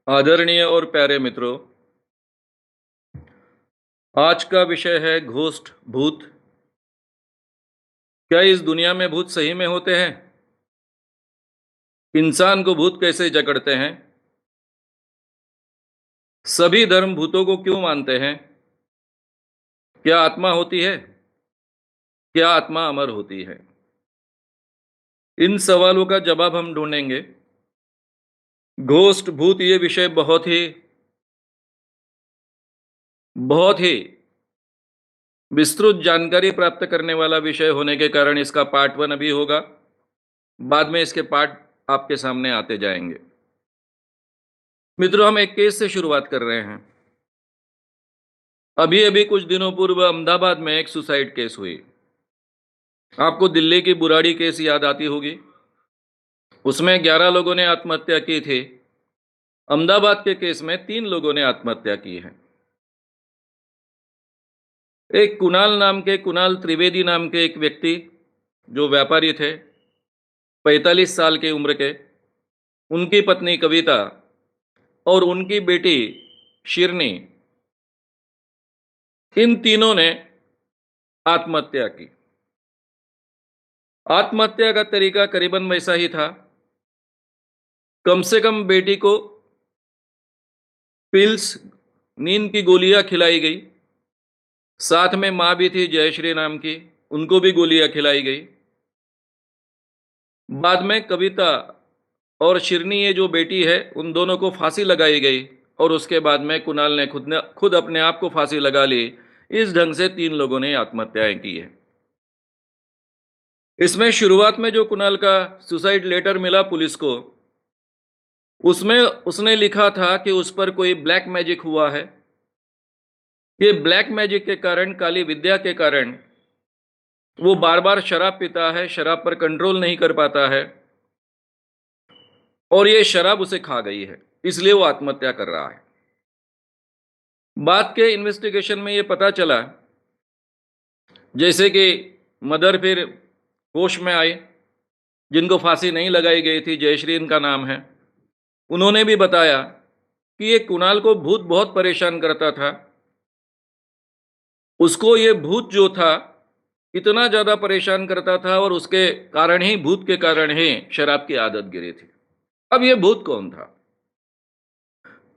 आदरणीय और प्यारे मित्रों, आज का विषय है घोस्ट भूत। क्या इस दुनिया में भूत सही में होते हैं? इंसान को भूत कैसे जकड़ते हैं? सभी धर्म भूतों को क्यों मानते हैं? क्या आत्मा होती है? क्या आत्मा अमर होती है? इन सवालों का जवाब हम ढूंढेंगे। घोस्ट भूत ये विषय बहुत ही विस्तृत जानकारी प्राप्त करने वाला विषय होने के कारण इसका पार्ट 1 अभी होगा। बाद में इसके पार्ट आपके सामने आते जाएंगे। मित्रों, हम एक केस से शुरुआत कर रहे हैं। अभी अभी कुछ दिनों पूर्व अहमदाबाद में एक सुसाइड केस हुई। आपको दिल्ली की बुराड़ी केस याद आती होगी। उसमें 11 लोगों ने आत्महत्या की थी। अहमदाबाद के केस में 3 लोगों ने आत्महत्या की है। एक कुणाल त्रिवेदी नाम के एक व्यक्ति, जो व्यापारी थे, 45 साल की उम्र के, उनकी पत्नी कविता और उनकी बेटी शिरनी, इन तीनों ने आत्महत्या की। आत्महत्या का तरीका करीबन वैसा ही था। कम से कम बेटी को पिल्स, नींद की गोलियां खिलाई गई। साथ में मां भी थी जयश्री नाम की, उनको भी गोलियां खिलाई गई। बाद में कविता और शिरनी, ये जो बेटी है, उन दोनों को फांसी लगाई गई। और उसके बाद में कुणाल ने खुद अपने आप को फांसी लगा ली। इस ढंग से 3 लोगों ने आत्महत्याएं की है। इसमें शुरुआत में जो कुणाल का सुसाइड लेटर मिला पुलिस को, उसमें उसने लिखा था कि उस पर कोई ब्लैक मैजिक हुआ है। ये ब्लैक मैजिक के कारण, काली विद्या के कारण, वो बार बार शराब पीता है, शराब पर कंट्रोल नहीं कर पाता है, और ये शराब उसे खा गई है, इसलिए वो आत्महत्या कर रहा है। बाद के इन्वेस्टिगेशन में ये पता चला, जैसे कि मदर फिर होश में आई, जिनको फांसी नहीं लगाई गई थी, जयश्री इनका नाम है। उन्होंने भी बताया कि ये कुणाल को भूत बहुत परेशान करता था। उसको ये भूत जो था, इतना ज्यादा परेशान करता था, और उसके कारण ही, भूत के कारण ही शराब की आदत गिरी थी। अब ये भूत कौन था?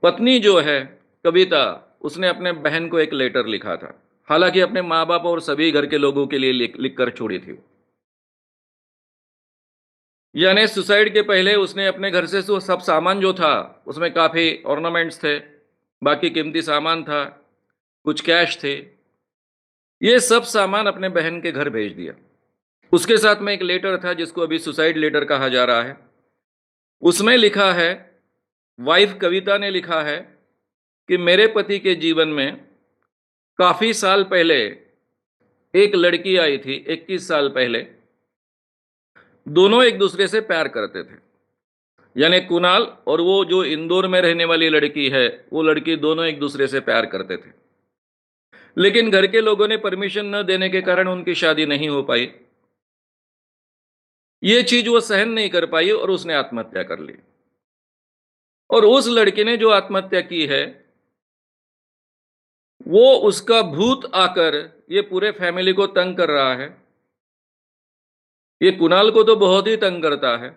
पत्नी जो है कविता, उसने अपने बहन को एक लेटर लिखा था। हालांकि अपने माँ बाप और सभी घर के लोगों के लिए लिख कर छोड़ी थी। यानी सुसाइड के पहले उसने अपने घर से सब सामान जो था, उसमें काफी ऑर्नामेंट्स थे, बाकी कीमती सामान था, कुछ कैश थे, ये सब सामान अपने बहन के घर भेज दिया। उसके साथ में एक लेटर था, जिसको अभी सुसाइड लेटर कहा जा रहा है। उसमें लिखा है, वाइफ कविता ने लिखा है कि मेरे पति के जीवन में काफी साल पहले एक लड़की आई थी, 21 साल पहले। दोनों एक दूसरे से प्यार करते थे। यानी कुणाल और वो जो इंदौर में रहने वाली लड़की है, वो लड़की, दोनों एक दूसरे से प्यार करते थे। लेकिन घर के लोगों ने परमिशन न देने के कारण उनकी शादी नहीं हो पाई। ये चीज वो सहन नहीं कर पाई और उसने आत्महत्या कर ली। और उस लड़के ने जो आत्महत्या की है, वो, उसका भूत आकर ये पूरे फैमिली को तंग कर रहा है। ये कुणाल को तो बहुत ही तंग करता है,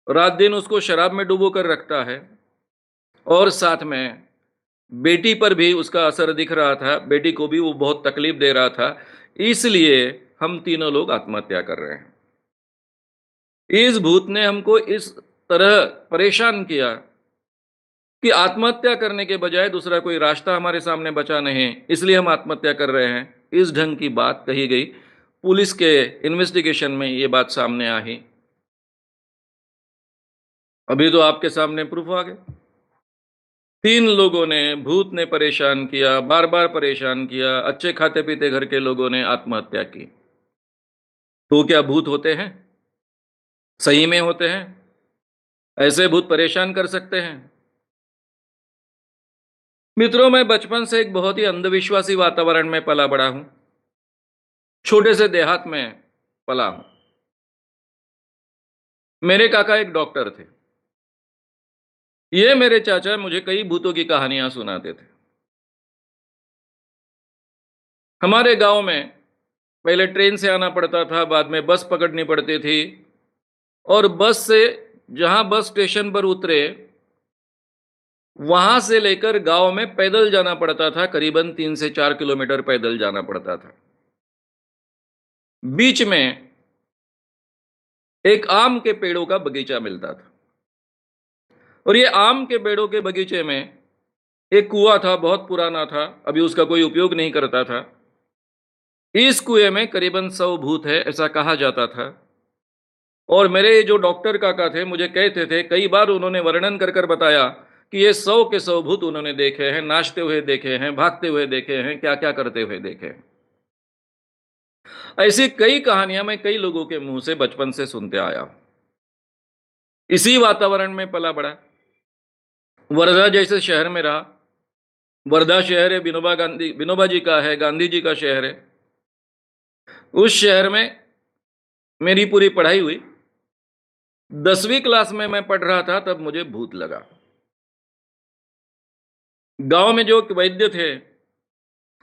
रात दिन उसको शराब में डुबो कर रखता है, और साथ में बेटी पर भी उसका असर दिख रहा था। बेटी को भी वो बहुत तकलीफ दे रहा था। इसलिए हम तीनों लोग आत्महत्या कर रहे हैं। इस भूत ने हमको इस तरह परेशान किया कि आत्महत्या करने के बजाय दूसरा कोई रास्ता हमारे सामने बचा नहीं, इसलिए हम आत्महत्या कर रहे हैं। इस ढंग की बात कही गई। पुलिस के इन्वेस्टिगेशन में ये बात सामने आई। अभी तो आपके सामने प्रूफ आ गया। 3 लोगों ने, भूत ने परेशान किया, बार बार परेशान किया, अच्छे खाते पीते घर के लोगों ने आत्महत्या की। तो क्या भूत होते हैं? सही में होते हैं? ऐसे भूत परेशान कर सकते हैं? मित्रों, मैं बचपन से एक बहुत ही अंधविश्वासी वातावरण में पला बड़ा हूं। छोटे से देहात में पला हूं। मेरे काका एक डॉक्टर थे। ये मेरे चाचा मुझे कई भूतों की कहानियां सुनाते थे। हमारे गांव में पहले ट्रेन से आना पड़ता था, बाद में बस पकड़नी पड़ती थी, और बस से जहां बस स्टेशन पर उतरे, वहां से लेकर गांव में पैदल जाना पड़ता था। करीबन 3 से 4 किलोमीटर पैदल जाना पड़ता था। बीच में एक आम के पेड़ों का बगीचा मिलता था, और ये आम के पेड़ों के बगीचे में एक कुआं था, बहुत पुराना था, अभी उसका कोई उपयोग नहीं करता था। इस कुएं में करीबन 100 भूत है, ऐसा कहा जाता था। और मेरे जो डॉक्टर काका थे, मुझे कहते थे, कई बार उन्होंने वर्णन कर कर बताया कि ये 100 के 100 भूत उन्होंने देखे हैं, नाचते हुए देखे हैं, भागते हुए देखे हैं, क्या क्या करते हुए देखे हैं। ऐसी कई कहानियां मैं कई लोगों के मुंह से बचपन से सुनते आया हूं। इसी वातावरण में पला बड़ा, वर्धा जैसे शहर में रहा। वर्धा शहर है, विनोबा जी का है, गांधी जी का शहर है। उस शहर में मेरी पूरी पढ़ाई हुई। 10वीं क्लास में मैं पढ़ रहा था, तब मुझे भूत लगा। गांव में जो वैद्य थे,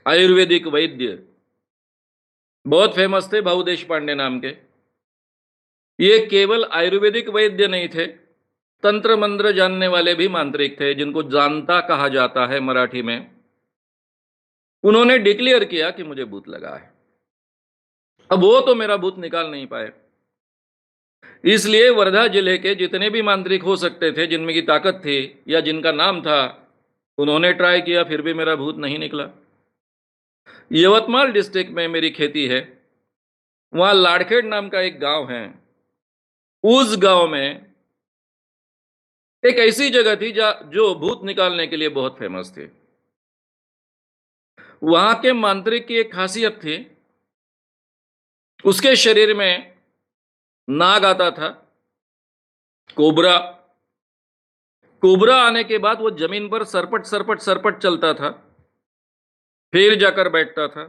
आयुर्वेदिक वैद्य, बहुत फेमस थे, भाऊ देश पांडे नाम के। ये केवल आयुर्वेदिक वैद्य नहीं थे, तंत्र मंत्र जानने वाले भी मांत्रिक थे, जिनको जानता कहा जाता है मराठी में। उन्होंने डिक्लेयर किया कि मुझे भूत लगा है। अब वो तो मेरा भूत निकाल नहीं पाए, इसलिए वर्धा जिले के जितने भी मांत्रिक हो सकते थे, जिनमें की ताकत थी या जिनका नाम था, उन्होंने ट्राई किया, फिर भी मेरा भूत नहीं निकला। यवतमाल डिस्ट्रिक्ट में मेरी खेती है, वहां लाड़खेड़ नाम का एक गांव है। उस गांव में एक ऐसी जगह थी जो भूत निकालने के लिए बहुत फेमस थी। वहां के मांत्रिक की एक खासियत थी, उसके शरीर में नाग आता था, कोबरा। कोबरा आने के बाद वो जमीन पर सरपट सरपट सरपट चलता था, फिर जाकर बैठता था।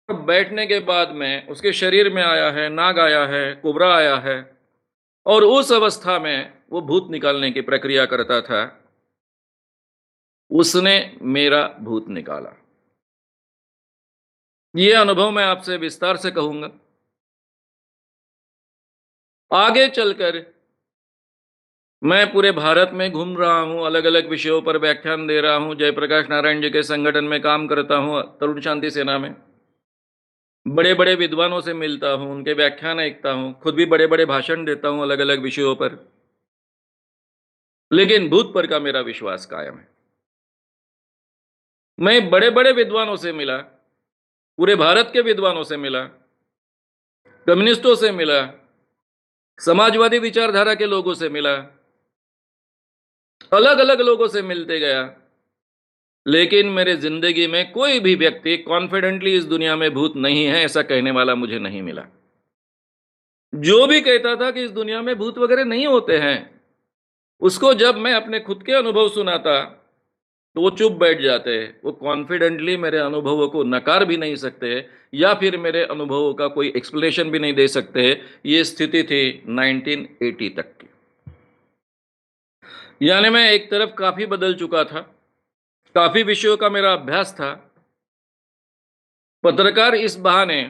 बैठने के बाद में उसके शरीर में आया है, नाग आया है, कोबरा आया है, और उस अवस्था में वो भूत निकालने की प्रक्रिया करता था। उसने मेरा भूत निकाला। ये अनुभव मैं आपसे विस्तार से कहूंगा। आगे चलकर मैं पूरे भारत में घूम रहा हूं, अलग अलग विषयों पर व्याख्यान दे रहा हूं। जयप्रकाश नारायण जी के संगठन में काम करता हूं, तरुण शांति सेना में। बड़े बड़े विद्वानों से मिलता हूं, उनके व्याख्यान देखता हूं, खुद भी बड़े बड़े भाषण देता हूं अलग अलग विषयों पर। लेकिन भूत पर का मेरा विश्वास कायम है। मैं बड़े बड़े विद्वानों से मिला, पूरे भारत के विद्वानों से मिला, कम्युनिस्टों से मिला, समाजवादी विचारधारा के लोगों से मिला, अलग अलग लोगों से मिलते गया। लेकिन मेरे जिंदगी में कोई भी व्यक्ति कॉन्फिडेंटली इस दुनिया में भूत नहीं है ऐसा कहने वाला मुझे नहीं मिला। जो भी कहता था कि इस दुनिया में भूत वगैरह नहीं होते हैं, उसको जब मैं अपने खुद के अनुभव सुनाता, तो वो चुप बैठ जाते। वो कॉन्फिडेंटली मेरे अनुभवों को नकार भी नहीं सकते, या फिर मेरे अनुभवों का कोई एक्सप्लेनेशन भी नहीं दे सकते। ये स्थिति थी 1980 तक की। यानी मैं एक तरफ काफी बदल चुका था, काफी विषयों का मेरा अभ्यास था। पत्रकार इस बहाने,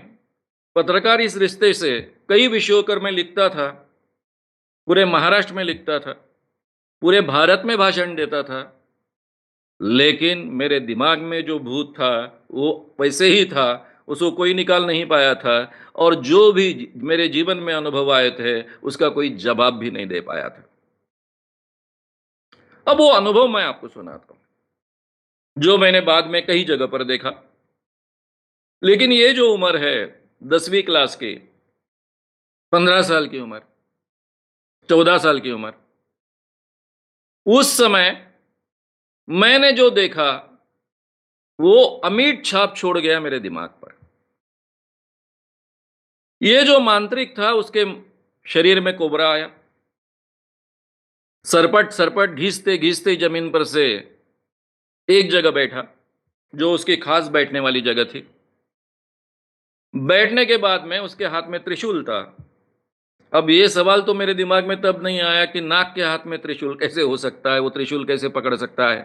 पत्रकार इस रिश्ते से कई विषयों पर मैं लिखता था, पूरे महाराष्ट्र में लिखता था, पूरे भारत में भाषण देता था। लेकिन मेरे दिमाग में जो भूत था वो वैसे ही था, उसको कोई निकाल नहीं पाया था। और जो भी मेरे जीवन में अनुभव आए थे, उसका कोई जवाब भी नहीं दे पाया था। अब वो अनुभव मैं आपको सुनाता हूं, जो मैंने बाद में कई जगह पर देखा। लेकिन ये जो उम्र है 10वीं क्लास की, 15 साल की उम्र, 14 साल की उम्र, उस समय मैंने जो देखा वो अमिट छाप छोड़ गया मेरे दिमाग पर। ये जो मांत्रिक था, उसके शरीर में कोबरा आया, सरपट सरपट घिसते घिसते जमीन पर से एक जगह बैठा, जो उसकी खास बैठने वाली जगह थी। बैठने के बाद में उसके हाथ में त्रिशूल था, अब ये सवाल तो मेरे दिमाग में तब नहीं आया कि नाग के हाथ में त्रिशूल कैसे हो सकता है, वो त्रिशूल कैसे पकड़ सकता है।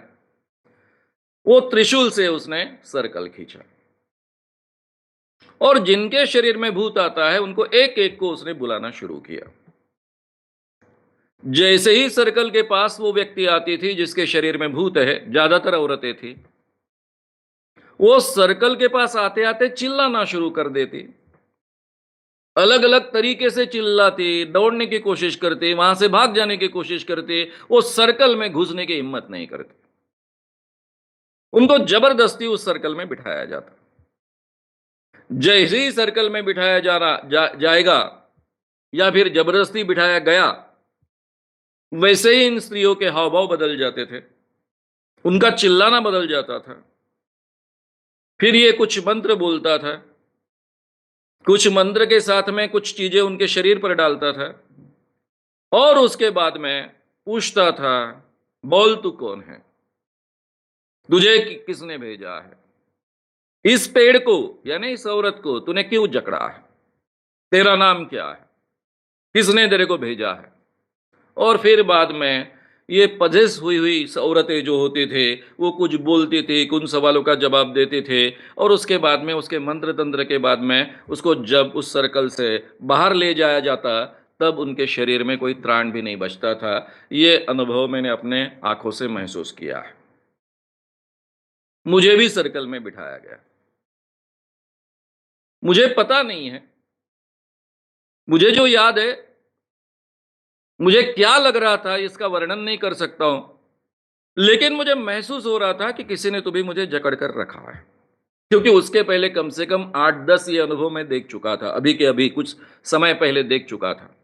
वो त्रिशूल से उसने सर्कल खींचा और जिनके शरीर में भूत आता है उनको एक एक को उसने बुलाना शुरू किया। जैसे ही सर्कल के पास वो व्यक्ति आती थी जिसके शरीर में भूत है, ज्यादातर औरतें थी, वो सर्कल के पास आते आते चिल्लाना शुरू कर देती, अलग अलग तरीके से चिल्लाती, दौड़ने की कोशिश करती, वहां से भाग जाने की कोशिश करती, वो सर्कल में घुसने की हिम्मत नहीं करती। उनको जबरदस्ती उस सर्कल में बिठाया जाता। जैसे ही सर्कल में बिठाया जाएगा या फिर जबरदस्ती बिठाया गया, वैसे ही इन स्त्रियों के हाव भाव बदल जाते थे, उनका चिल्लाना बदल जाता था। फिर ये कुछ मंत्र बोलता था, कुछ मंत्र के साथ में कुछ चीजें उनके शरीर पर डालता था और उसके बाद में पूछता था, बोल तू कौन है, तुझे किसने भेजा है, इस पेड़ को यानी इस औरत को तूने क्यों जकड़ा है, तेरा नाम क्या है, किसने तेरे को भेजा है। और फिर बाद में ये पजेस हुई हुई औरतें जो होती थे वो कुछ बोलती थी, उन सवालों का जवाब देते थे और उसके बाद में उसके मंत्र तंत्र के बाद में उसको जब उस सर्कल से बाहर ले जाया जाता तब उनके शरीर में कोई त्राण भी नहीं बचता था। ये अनुभव मैंने अपने आंखों से महसूस किया है। मुझे भी सर्कल में बिठाया गया, मुझे पता नहीं है, मुझे जो याद है, मुझे क्या लग रहा था इसका वर्णन नहीं कर सकता हूं, लेकिन मुझे महसूस हो रहा था कि किसी ने तो भी मुझे जकड़ कर रखा है, क्योंकि उसके पहले कम से कम 8-10 ये अनुभव मैं देख चुका था, अभी के अभी कुछ समय पहले देख चुका था।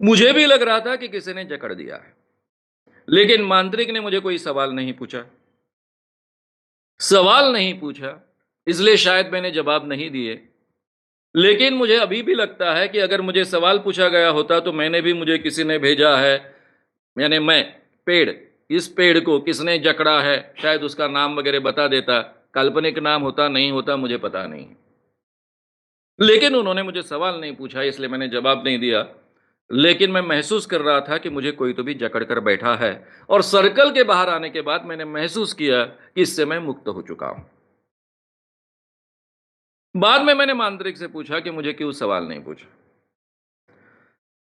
मुझे भी लग रहा था कि किसी ने जकड़ दिया है, लेकिन मांत्रिक ने मुझे कोई सवाल नहीं पूछा। सवाल नहीं पूछा, इसलिए शायद मैंने जवाब नहीं दिए। लेकिन मुझे अभी भी लगता है कि अगर मुझे सवाल पूछा गया होता तो मैंने भी मुझे किसी ने भेजा है, यानी मैं पेड़, इस पेड़ को किसने जकड़ा है, शायद उसका नाम वगैरह बता देता। काल्पनिक नाम होता नहीं होता मुझे पता नहीं, लेकिन उन्होंने मुझे सवाल नहीं पूछा इसलिए मैंने जवाब नहीं दिया। लेकिन मैं महसूस कर रहा था कि मुझे कोई तो भी जकड़ कर बैठा है और सर्कल के बाहर आने के बाद मैंने महसूस किया कि इससे मैं मुक्त हो चुका हूं। बाद में मैंने मांत्रिक से पूछा कि मुझे क्यों सवाल नहीं पूछा।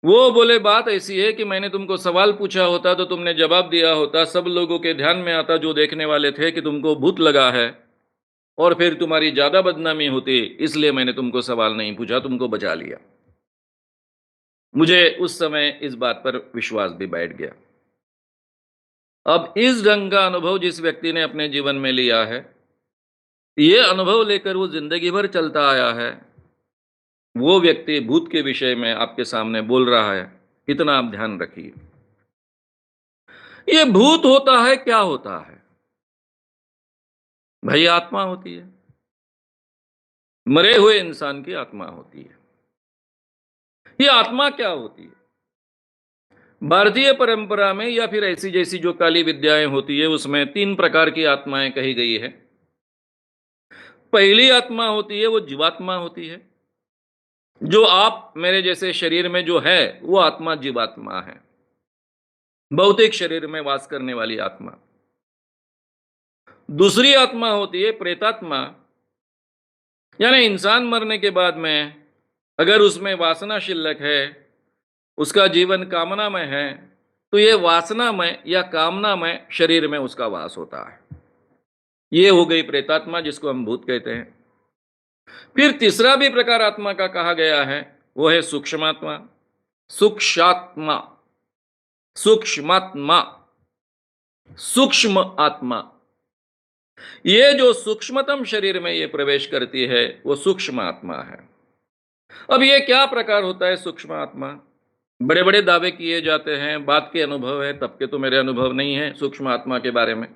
वो बोले, बात ऐसी है कि मैंने तुमको सवाल पूछा होता तो तुमने जवाब दिया होता, सब लोगों के ध्यान में आता जो देखने वाले थे कि तुमको भूत लगा है और फिर तुम्हारी ज्यादा बदनामी होती, इसलिए मैंने तुमको सवाल नहीं पूछा, तुमको बचा लिया। मुझे उस समय इस बात पर विश्वास भी बैठ गया। अब इस ढंग का अनुभव जिस व्यक्ति ने अपने जीवन में लिया है, ये अनुभव लेकर वो जिंदगी भर चलता आया है, वो व्यक्ति भूत के विषय में आपके सामने बोल रहा है, इतना आप ध्यान रखिए। ये भूत होता है, क्या होता है भाई? आत्मा होती है, मरे हुए इंसान की आत्मा होती है। ये आत्मा क्या होती है? भारतीय परंपरा में या फिर ऐसी जैसी जो काली विद्याएं होती है उसमें 3 प्रकार की आत्माएं कही गई है। पहली आत्मा होती है वो जीवात्मा होती है, जो आप मेरे जैसे शरीर में जो है वो आत्मा जीवात्मा है, भौतिक शरीर में वास करने वाली आत्मा। दूसरी आत्मा होती है प्रेतात्मा, यानी इंसान मरने के बाद में अगर उसमें वासना शिल्लक है, उसका जीवन कामनामय है, तो ये वासनामय या कामनामय शरीर में उसका वास होता है। ये हो गई प्रेतात्मा, जिसको हम भूत कहते हैं। फिर तीसरा भी प्रकार आत्मा का कहा गया है, वो है सूक्ष्मात्मा। सूक्षात्मा, सूक्ष्मात्मा, सूक्ष्म आत्मा। ये जो सूक्ष्मतम शरीर में ये प्रवेश करती है वो सूक्ष्म आत्मा है। अब ये क्या प्रकार होता है सूक्ष्म आत्मा? बड़े बड़े दावे किए जाते हैं, बात के अनुभव है, तब के तो मेरे अनुभव नहीं है सूक्ष्म आत्मा के बारे में।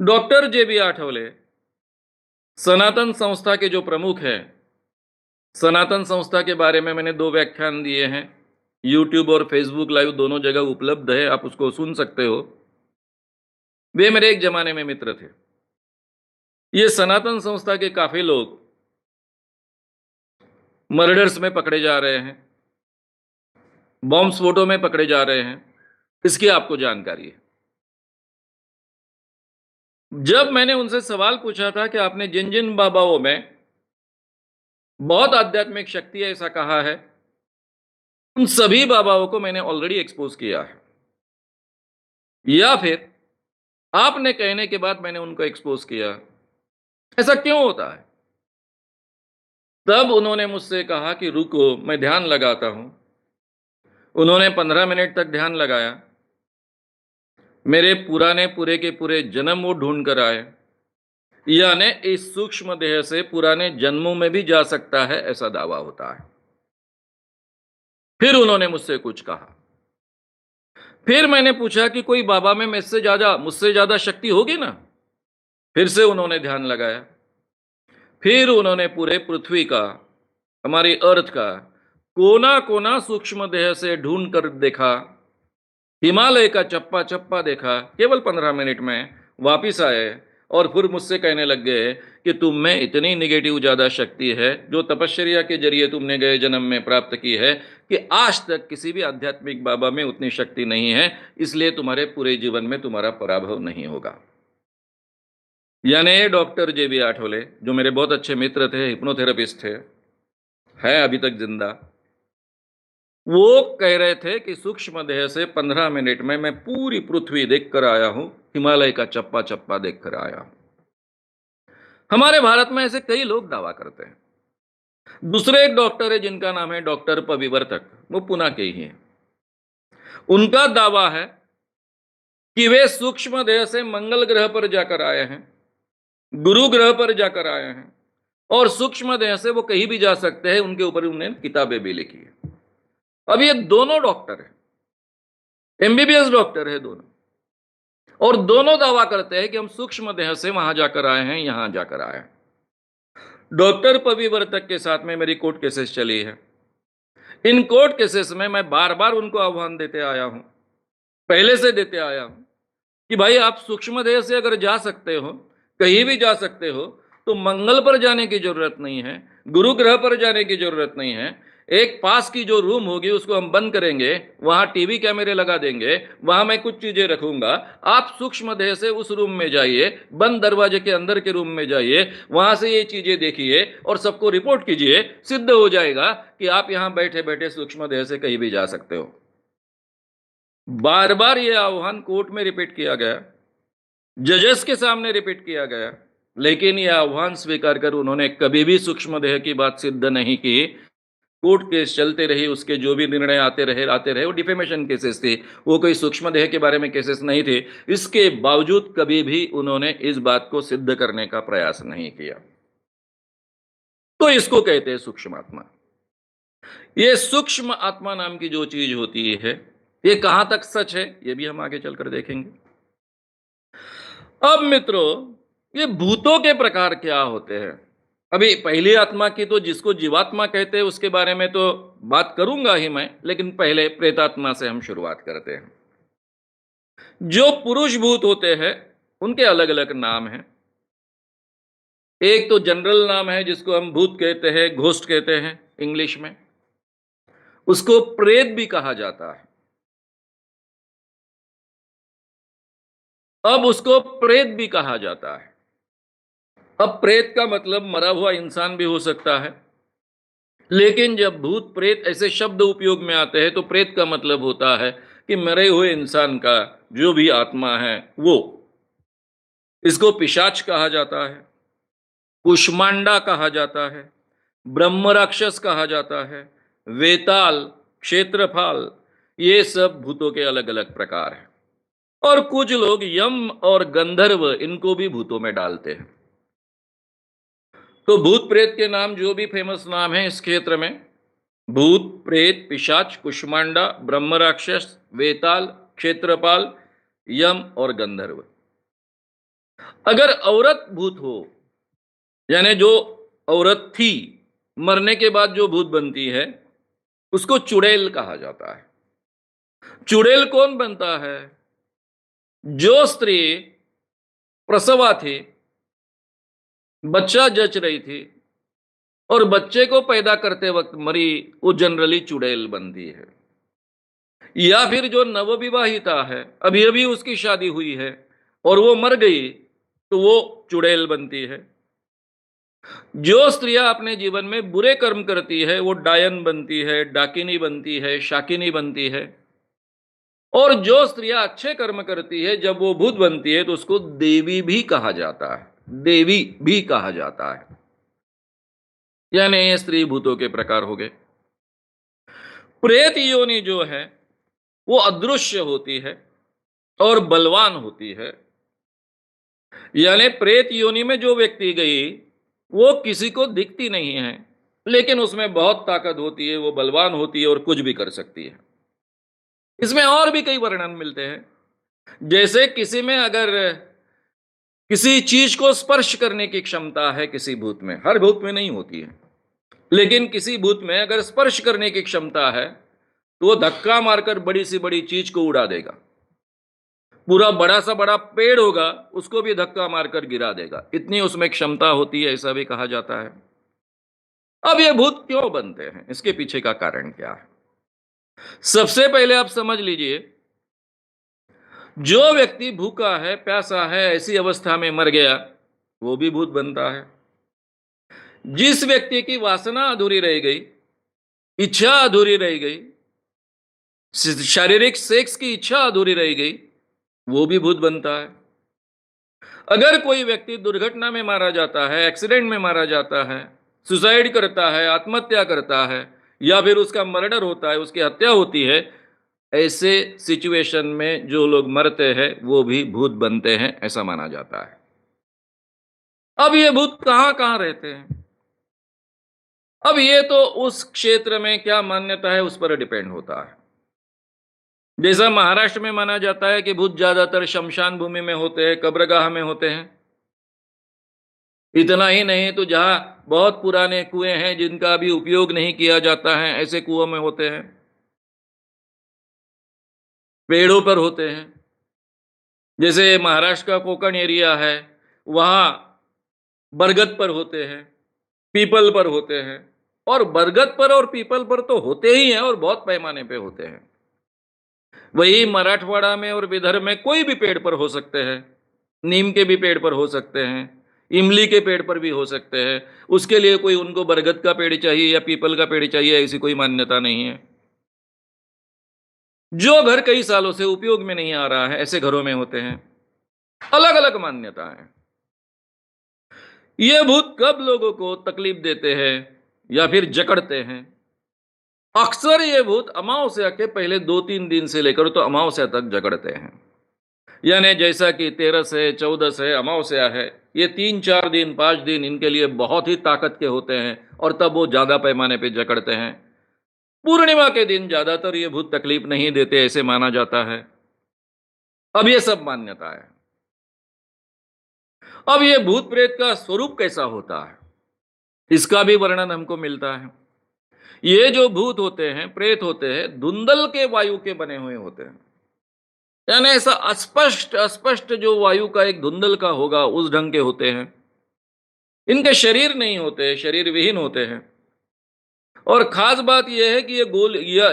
Doctor JB. आठवले सनातन संस्था के जो प्रमुख हैं, सनातन संस्था के बारे में मैंने 2 व्याख्यान दिए हैं, यूट्यूब और फेसबुक लाइव दोनों जगह उपलब्ध है, आप उसको सुन सकते हो। वे मेरे एक जमाने में मित्र थे। ये सनातन संस्था के काफी लोग मर्डर्स में पकड़े जा रहे हैं, बॉम्ब स्फोटों में पकड़े जा रहे हैं, इसकी आपको जानकारी है। जब मैंने उनसे सवाल पूछा था कि आपने जिन-जिन बाबाओं में बहुत आध्यात्मिक शक्ति है ऐसा कहा है, उन सभी बाबाओं को मैंने ऑलरेडी एक्सपोज़ किया है। या फिर आपने कहने के बाद मैंने उनको एक्सपोज़ किया। ऐसा क्यों होता है? तब उन्होंने मुझसे कहा कि रुको, मैं ध्यान लगाता हूँ। उन्होंने 15 मिनट तक ध्यान लगाया। मेरे पुराने पूरे के पूरे जन्म वो ढूँढ कर आए। यानी इस सूक्ष्म देह से पुराने जन्मों में भी जा सकता है, ऐसा दावा होता है। फिर उन्होंने मुझसे कुछ कहा। फिर मैंने पूछा कि कोई बाबा में मुझसे ज़्यादा शक्ति होगी ना? फिर से उन्होंने ध्यान लगाया। फिर उन्होंने पूरे पृथ्वी का, हमारी अर्थ का कोना-कोना सूक्ष्म देह से ढूँढ कर देखा। हिमालय का चप्पा-चप्पा देखा, केवल 15 मिनट में वापिस आए और फिर मुझसे कहने लग गए कि तुम में इतनी नेगेटिव ज़्यादा शक्ति है, जो तपश्चर्या के ज़रिए तुमने गए जन्म में प्राप्त की है, कि आज तक किसी भी आध्यात्मिक बाबा में उतनी शक्ति नहीं है, इसलिए तुम्हारे पूरे जीवन में तुम्हारा पराभव नहीं होगा। यानी डॉक्टर जे.बी. आठवले, जो मेरे बहुत अच्छे मित्र थे, हिप्नोथेरेपिस्ट थे, हैं अभी तक ज़िंदा। वो कह रहे थे कि सूक्ष्म देह से 15 मिनट में मैं पूरी पृथ्वी देख कर आया हूँ, हिमालय का चप्पा-चप्पा देख कर आया हूँ। हमारे भारत में ऐसे कई लोग दावा करते हैं। दूसरे एक डॉक्टर है जिनका नाम है डॉक्टर पविवर्तक, वो पुणे के ही हैं। उनका दावा है कि वे सूक्ष्म देह से मंगल ग्रह पर जाकर आए हैं, गुरु ग्रह पर जाकर आए हैं और सूक्ष्म देह से वो कहीं भी जा सकते हैं, उनके ऊपर उन्होंने किताबें भी लिखी है। अब ये दोनों डॉक्टर हैं, एमबीबीएस डॉक्टर है दोनों, और दोनों दावा करते हैं कि हम सूक्ष्म देह से वहां जाकर आए हैं, यहां जाकर आए हैं। डॉक्टर पविवर्तक के साथ में मेरी कोर्ट केसेस चली है। इन कोर्ट केसेस में मैं बार-बार उनको आह्वान देते आया हूं, पहले से देते आया हूं कि भाई आप सूक्ष्म देह से अगर जा सकते हो, कहीं भी जा सकते हो, तो मंगल पर जाने की जरूरत नहीं है, गुरु ग्रह पर जाने की जरूरत नहीं है। एक पास की जो रूम होगी उसको हम बंद करेंगे, वहां टीवी कैमरे लगा देंगे, वहां मैं कुछ चीजें रखूंगा, आप सूक्ष्म देह से उस रूम में जाइए, बंद दरवाजे के अंदर के रूम में जाइए, वहां से ये चीजें देखिए और सबको रिपोर्ट कीजिए, सिद्ध हो जाएगा कि आप यहां बैठे बैठे सूक्ष्म देह से कहीं भी जा सकते हो। बार बार यह आह्वान कोर्ट में रिपीट किया गया, जजेस के सामने रिपीट किया गया, लेकिन यह आह्वान स्वीकार कर उन्होंने कभी भी सूक्ष्म देह की बात सिद्ध नहीं की। कोर्ट केस चलते रही, उसके जो भी निर्णय आते रहे, वो डिफेमेशन केसेस थे, वो कोई सूक्ष्म देह के बारे में केसेस नहीं थे। इसके बावजूद कभी भी उन्होंने इस बात को सिद्ध करने का प्रयास नहीं किया। तो इसको कहते हैं सूक्ष्म आत्मा। ये सूक्ष्म आत्मा नाम की जो चीज होती है, ये कहां तक सच है, ये भी हम आगे चलकर देखेंगे। अब मित्रों, ये भूतों के प्रकार क्या होते हैं? अभी पहली आत्मा की तो जिसको जीवात्मा कहते हैं उसके बारे में तो बात करूंगा ही मैं, लेकिन पहले प्रेतात्मा से हम शुरुआत करते हैं। जो पुरुष भूत होते हैं उनके अलग अलग नाम हैं। एक तो जनरल नाम है जिसको हम भूत कहते हैं, घोस्ट कहते हैं इंग्लिश में, उसको प्रेत भी कहा जाता है। अब उसको प्रेत भी कहा जाता है। अब प्रेत का मतलब मरा हुआ इंसान भी हो सकता है, लेकिन जब भूत प्रेत ऐसे शब्द उपयोग में आते हैं तो प्रेत का मतलब होता है कि मरे हुए इंसान का जो भी आत्मा है वो। इसको पिशाच कहा जाता है, कुष्मांडा कहा जाता है, ब्रह्म राक्षस कहा जाता है, वेताल, क्षेत्रफाल, ये सब भूतों के अलग अलग प्रकार हैं। और कुछ लोग यम और गंधर्व इनको भी भूतों में डालते हैं। तो भूत प्रेत के नाम जो भी फेमस नाम है इस क्षेत्र में, भूत, प्रेत, पिशाच, कुष्मांडा, ब्रह्म राक्षस, वेताल, क्षेत्रपाल, यम और गंधर्व। अगर औरत भूत हो, यानी जो औरत थी, मरने के बाद जो भूत बनती है, उसको चुड़ैल कहा जाता है। चुड़ैल कौन बनता है? जो स्त्री प्रसवा थी, बच्चा जच रही थी, और बच्चे को पैदा करते वक्त मरी, वो जनरली चुड़ैल बनती है। या फिर जो नवविवाहिता है, अभी अभी उसकी शादी हुई है और वो मर गई, तो वो चुड़ैल बनती है। जो स्त्रियां अपने जीवन में बुरे कर्म करती है, वो डायन बनती है, डाकिनी बनती है, शाकिनी बनती है। और जो स्त्रियां अच्छे कर्म करती है, जब वो भूत बनती है, तो उसको देवी भी कहा जाता है। देवी भी कहा जाता है। यानी ये स्त्री भूतों के प्रकार हो गए। प्रेत योनि जो है, वो अदृश्य होती है और बलवान होती है। यानी प्रेत योनि में जो व्यक्ति गई, वो किसी को दिखती नहीं है, लेकिन उसमें बहुत ताकत होती है, वो बलवान होती है और कुछ भी कर सकती है। इसमें और भी कई वर्णन मिलते हैं। जैसे किसी में अगर किसी चीज को स्पर्श करने की क्षमता है, किसी भूत में, हर भूत में नहीं होती है, लेकिन किसी भूत में अगर स्पर्श करने की क्षमता है, तो वो धक्का मारकर बड़ी सी बड़ी चीज को उड़ा देगा। पूरा बड़ा सा बड़ा पेड़ होगा, उसको भी धक्का मारकर गिरा देगा। इतनी उसमें क्षमता होती है, ऐसा भी कहा जाता है। अब ये भूत क्यों बनते हैं, इसके पीछे का कारण क्या है? सबसे पहले आप समझ लीजिए, जो व्यक्ति भूखा है, प्यासा है, ऐसी अवस्था में मर गया, वो भी भूत बनता है। जिस व्यक्ति की वासना अधूरी रह गई, इच्छा अधूरी रह गई, शारीरिक सेक्स की इच्छा अधूरी रह गई, वो भी भूत बनता है। अगर कोई व्यक्ति दुर्घटना में मारा जाता है, एक्सीडेंट में मारा जाता है, सुसाइड करता है, आत्महत्या करता है, या फिर उसका मर्डर होता है, उसकी हत्या होती है, ऐसे सिचुएशन में जो लोग मरते हैं, वो भी भूत बनते हैं, ऐसा माना जाता है। अब ये भूत कहां कहां रहते हैं? अब ये तो उस क्षेत्र में क्या मान्यता है, उस पर डिपेंड होता है। जैसा महाराष्ट्र में माना जाता है कि भूत ज्यादातर शमशान भूमि में होते हैं, कब्रगाह में होते हैं। इतना ही नहीं तो जहां बहुत पुराने कुएं हैं, जिनका अभी उपयोग नहीं किया जाता है, ऐसे कुओं में होते हैं। पेड़ों पर होते हैं। जैसे महाराष्ट्र का कोकण एरिया है, वहां बरगद पर होते हैं, पीपल पर होते हैं। और बरगद पर और पीपल पर तो होते ही हैं, और बहुत पैमाने पे होते हैं। वही मराठवाड़ा में और विदर्भ में कोई भी पेड़ पर हो सकते हैं। नीम के भी पेड़ पर हो सकते हैं, इमली के पेड़ पर भी हो सकते हैं। उसके लिए कोई उनको बरगद का पेड़ चाहिए या पीपल का पेड़ चाहिए, ऐसी कोई मान्यता नहीं है। जो घर कई सालों से उपयोग में नहीं आ रहा है, ऐसे घरों में होते हैं। अलग अलग मान्यता है। ये भूत कब लोगों को तकलीफ देते हैं या फिर जकड़ते हैं? अक्सर ये भूत अमावस्या के पहले 2-3 दिन से लेकर तो अमावस्या तक जकड़ते हैं। यानी जैसा कि 13 से 14 से अमावस्या है, ये 3-4 दिन 5 दिन इनके लिए बहुत ही ताकत के होते हैं, और तब वो ज्यादा पैमाने पे जकड़ते हैं। पूर्णिमा के दिन ज्यादातर ये भूत तकलीफ नहीं देते, ऐसे माना जाता है। अब ये सब मान्यता है। अब ये भूत प्रेत का स्वरूप कैसा होता है, इसका भी वर्णन हमको मिलता है। ये जो भूत होते हैं, प्रेत होते हैं, धुंधल के वायु के बने हुए होते हैं। यानी ऐसा अस्पष्ट अस्पष्ट जो वायु का एक धुंधल का होगा, उस ढंग के होते हैं। इनके शरीर नहीं होते, शरीर विहीन होते हैं। और खास बात यह है कि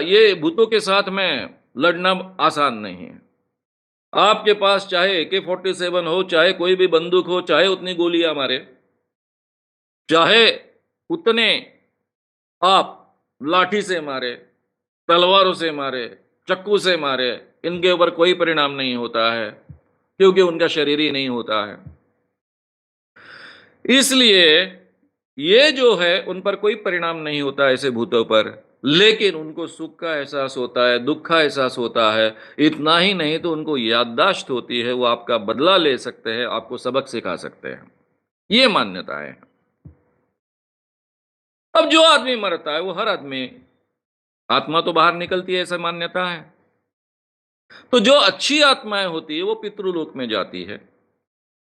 ये भूतों के साथ में लड़ना आसान नहीं है। आपके पास चाहे AK-47 हो, चाहे कोई भी बंदूक हो, चाहे उतनी गोलियां मारे, चाहे उतने आप लाठी से मारे, तलवारों से मारे, चाकू से मारे, इनके ऊपर कोई परिणाम नहीं होता है, क्योंकि उनका शरीर ही नहीं होता है। इसलिए ये जो है, उन पर कोई परिणाम नहीं होता ऐसे भूतों पर, लेकिन उनको सुख का एहसास होता है, दुख का एहसास होता है। इतना ही नहीं तो उनको याददाश्त होती है, वो आपका बदला ले सकते हैं, आपको सबक सिखा सकते हैं। ये मान्यता है। अब जो आदमी मरता है, वो हर आदमी, आत्मा तो बाहर निकलती है, ऐसा मान्यता है। तो जो अच्छी आत्माएं होती है, वो पितृलोक में जाती है,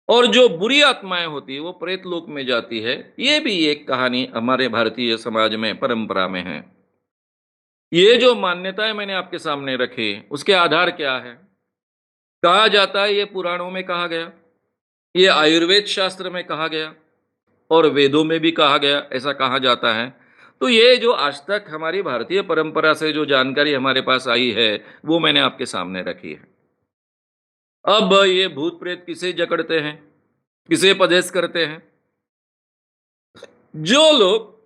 और जो बुरी आत्माएं होती है, वो प्रेत लोक में जाती है। ये भी एक कहानी हमारे भारतीय समाज में, परंपरा में है। ये जो मान्यताएं मैंने आपके सामने रखी, उसके आधार क्या है? कहा जाता है, ये पुराणों में कहा गया, ये आयुर्वेद शास्त्र में कहा गया, और वेदों में भी कहा गया, ऐसा कहा जाता है। तो ये जो आज तक हमारी भारतीय परंपरा से जो जानकारी हमारे पास आई है, वो मैंने आपके सामने रखी है। अब ये भूत प्रेत किसे जकड़ते हैं, किसे पजेस करते हैं? जो लोग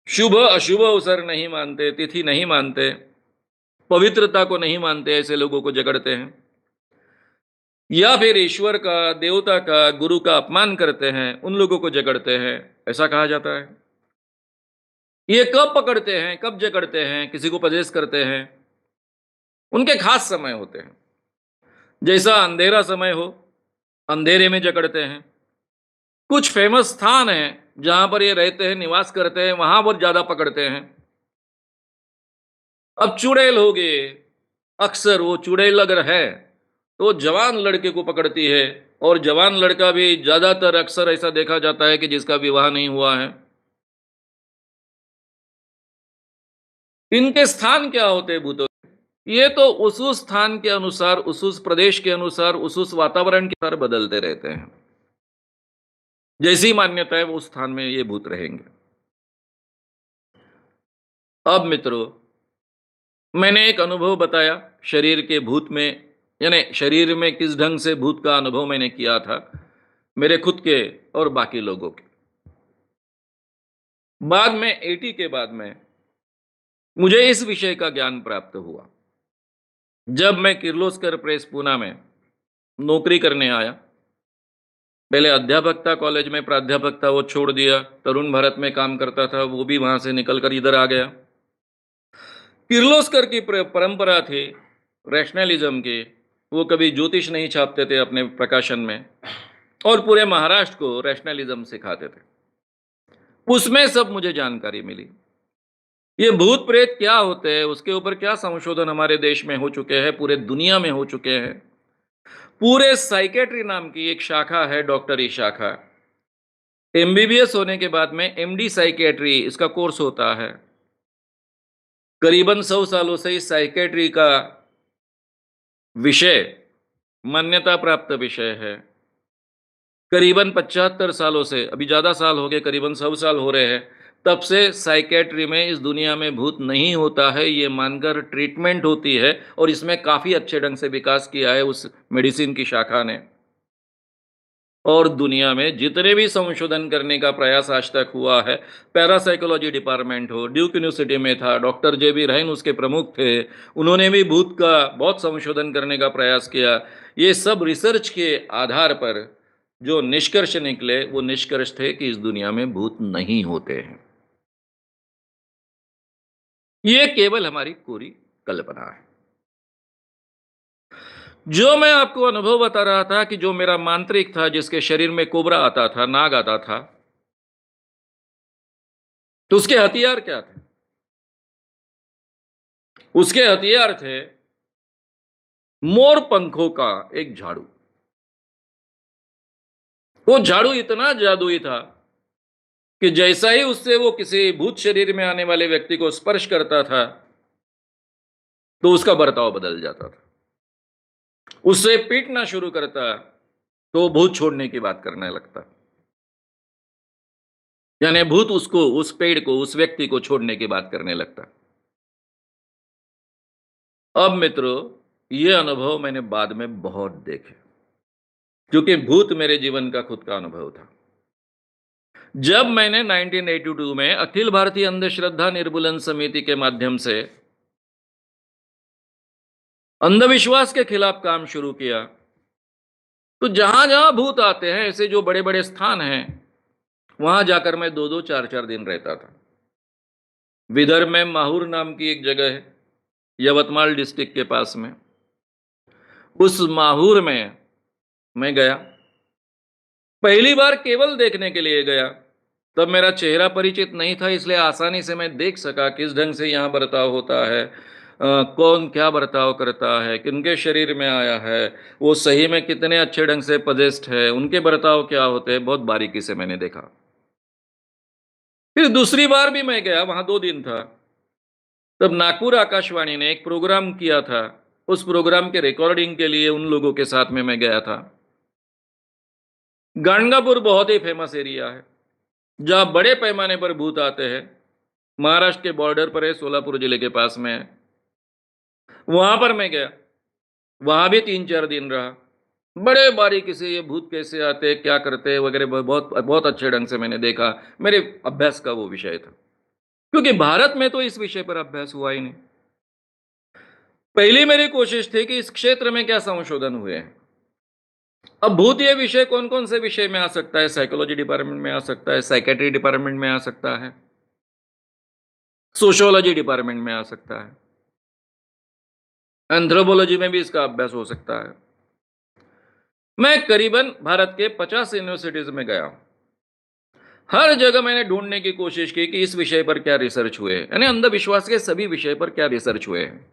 शुभ अशुभ अवसर नहीं मानते, तिथि नहीं मानते, पवित्रता को नहीं मानते, ऐसे लोगों को जकड़ते हैं। या फिर ईश्वर का, देवता का, गुरु का अपमान करते हैं, उन लोगों को जकड़ते हैं, ऐसा कहा जाता है। ये कब पकड़ते हैं, कब जकड़ते हैं, किसी को पजेस करते हैं? उनके खास समय होते हैं। जैसा अंधेरा समय हो, अंधेरे में जकड़ते हैं। कुछ फेमस स्थान हैं, जहां पर ये रहते हैं, निवास करते हैं, वहां बहुत ज्यादा पकड़ते हैं। अब चुड़ैल हो गए, अक्सर वो चुड़ैल अगर है, तो जवान लड़के को पकड़ती है, और जवान लड़का भी ज्यादातर अक्सर ऐसा देखा जाता है कि जिसका विवाह नहीं हुआ है। इनके स्थान क्या होते हैं भूतों के? ये तो उस स्थान के अनुसार, उस प्रदेश के अनुसार, उस वातावरण के अनुसार बदलते रहते हैं। जैसी मान्यता है वो उस स्थान में ये भूत रहेंगे। अब मित्रों, मैंने एक अनुभव बताया शरीर के भूत में, यानी शरीर में किस ढंग से भूत का अनुभव मैंने किया था, मेरे खुद के और बाकी लोगों के। बाद में 80 के बाद में मुझे इस विषय का ज्ञान प्राप्त हुआ जब मैं किर्लोस्कर प्रेस पूना में नौकरी करने आया। पहले अध्यापक था, कॉलेज में प्राध्यापक था, वो छोड़ दिया। तरुण भारत में काम करता था, वो भी वहां से निकलकर इधर आ गया। किर्लोस्कर की परंपरा थी रैशनलिज्म की। वो कभी ज्योतिष नहीं छापते थे अपने प्रकाशन में, और पूरे महाराष्ट्र को रैशनलिज्म सिखाते थे। उसमें सब मुझे जानकारी मिली। ये भूत प्रेत क्या होते हैं, उसके ऊपर क्या संशोधन हमारे देश में हो चुके हैं, पूरे दुनिया में हो चुके हैं। पूरे साइकेट्री नाम की एक शाखा है, डॉक्टरी शाखा। एमबीबीएस होने के बाद में एमडी साइकेट्री इसका कोर्स होता है। करीबन 100 सालों से इस साइकेट्री का विषय मान्यता प्राप्त विषय है। करीबन 75 सालों से, अभी ज़्यादा साल हो गए, करीबन 100 साल हो रहे हैं, तब से साइकेट्री में इस दुनिया में भूत नहीं होता है, ये मानकर ट्रीटमेंट होती है। और इसमें काफ़ी अच्छे ढंग से विकास किया है उस मेडिसिन की शाखा ने। और दुनिया में जितने भी संशोधन करने का प्रयास आज तक हुआ है, पैरासाइकोलॉजी डिपार्टमेंट हो, ड्यूक यूनिवर्सिटी में था, डॉक्टर जे बी रहीन उसके प्रमुख थे, उन्होंने भी भूत का बहुत संशोधन करने का प्रयास किया। ये सब रिसर्च के आधार पर जो निष्कर्ष निकले, वो निष्कर्ष थे कि इस दुनिया में भूत नहीं होते हैं। ये केवल हमारी पूरी कल्पना है। जो मैं आपको अनुभव बता रहा था कि जो मेरा मांत्रिक था, जिसके शरीर में कोबरा आता था, नाग आता था, तो उसके हथियार क्या थे? उसके हथियार थे मोर पंखों का एक झाड़ू। वो झाड़ू इतना जादुई था कि जैसा ही उससे वो किसी भूत शरीर में आने वाले व्यक्ति को स्पर्श करता था, तो उसका बर्ताव बदल जाता था। उससे पीटना शुरू करता, तो भूत छोड़ने की बात करने लगता। यानी भूत उसको, उस पेड़ को, उस व्यक्ति को छोड़ने की बात करने लगता। अब मित्रों, ये अनुभव मैंने बाद में बहुत देखे, क्योंकि भूत मेरे जीवन का खुद का अनुभव था। जब मैंने 1982 में अखिल भारतीय अंधश्रद्धा निर्मूलन समिति के माध्यम से अंधविश्वास के खिलाफ काम शुरू किया, तो जहां जहां भूत आते हैं, ऐसे जो बड़े बड़े स्थान हैं, वहां जाकर मैं 2-2, 4-4 दिन रहता था। विदर्भ में माहूर नाम की एक जगह है, यवतमाल डिस्ट्रिक्ट के पास में। उस माहूर में मैं गया, पहली बार केवल देखने के लिए गया। तब मेरा चेहरा परिचित नहीं था, इसलिए आसानी से मैं देख सका किस ढंग से यहाँ बर्ताव होता है, कौन क्या बर्ताव करता है, किनके शरीर में आया है, वो सही में कितने अच्छे ढंग से पजेस्ट है, उनके बर्ताव क्या होते हैं, बहुत बारीकी से मैंने देखा। फिर दूसरी बार भी मैं गया, वहां 2 दिन था। तब नागपुर आकाशवाणी ने एक प्रोग्राम किया था, उस प्रोग्राम के रिकॉर्डिंग के लिए उन लोगों के साथ में मैं गया था। गाणगापुर बहुत ही फेमस एरिया है, जहां बड़े पैमाने पर भूत आते हैं, महाराष्ट्र के बॉर्डर पर है, सोलापुर जिले के पास में है। वहां पर मैं गया, वहां भी 3-4 दिन रहा। बड़े बारीकी से ये भूत कैसे आते, क्या करते वगैरह बहुत बहुत अच्छे ढंग से मैंने देखा। मेरे अभ्यास का वो विषय था, क्योंकि भारत में तो इस विषय पर अभ्यास हुआ ही नहीं। पहली मेरी कोशिश थी कि इस क्षेत्र में क्या संशोधन हुए हैं। अब भूत ये विषय कौन कौन से विषय में आ सकता है? साइकोलॉजी डिपार्टमेंट में आ सकता है, साइकेट्री डिपार्टमेंट में आ सकता है, सोशियोलॉजी डिपार्टमेंट में आ सकता है, एंथ्रोपोलॉजी में भी इसका अभ्यास हो सकता है। मैं करीबन भारत के 50 यूनिवर्सिटीज में गया हूं। हर जगह मैंने ढूंढने की कोशिश की कि इस विषय पर क्या रिसर्च हुए हैं, यानी अंधविश्वास के सभी विषय पर क्या रिसर्च हुए हैं।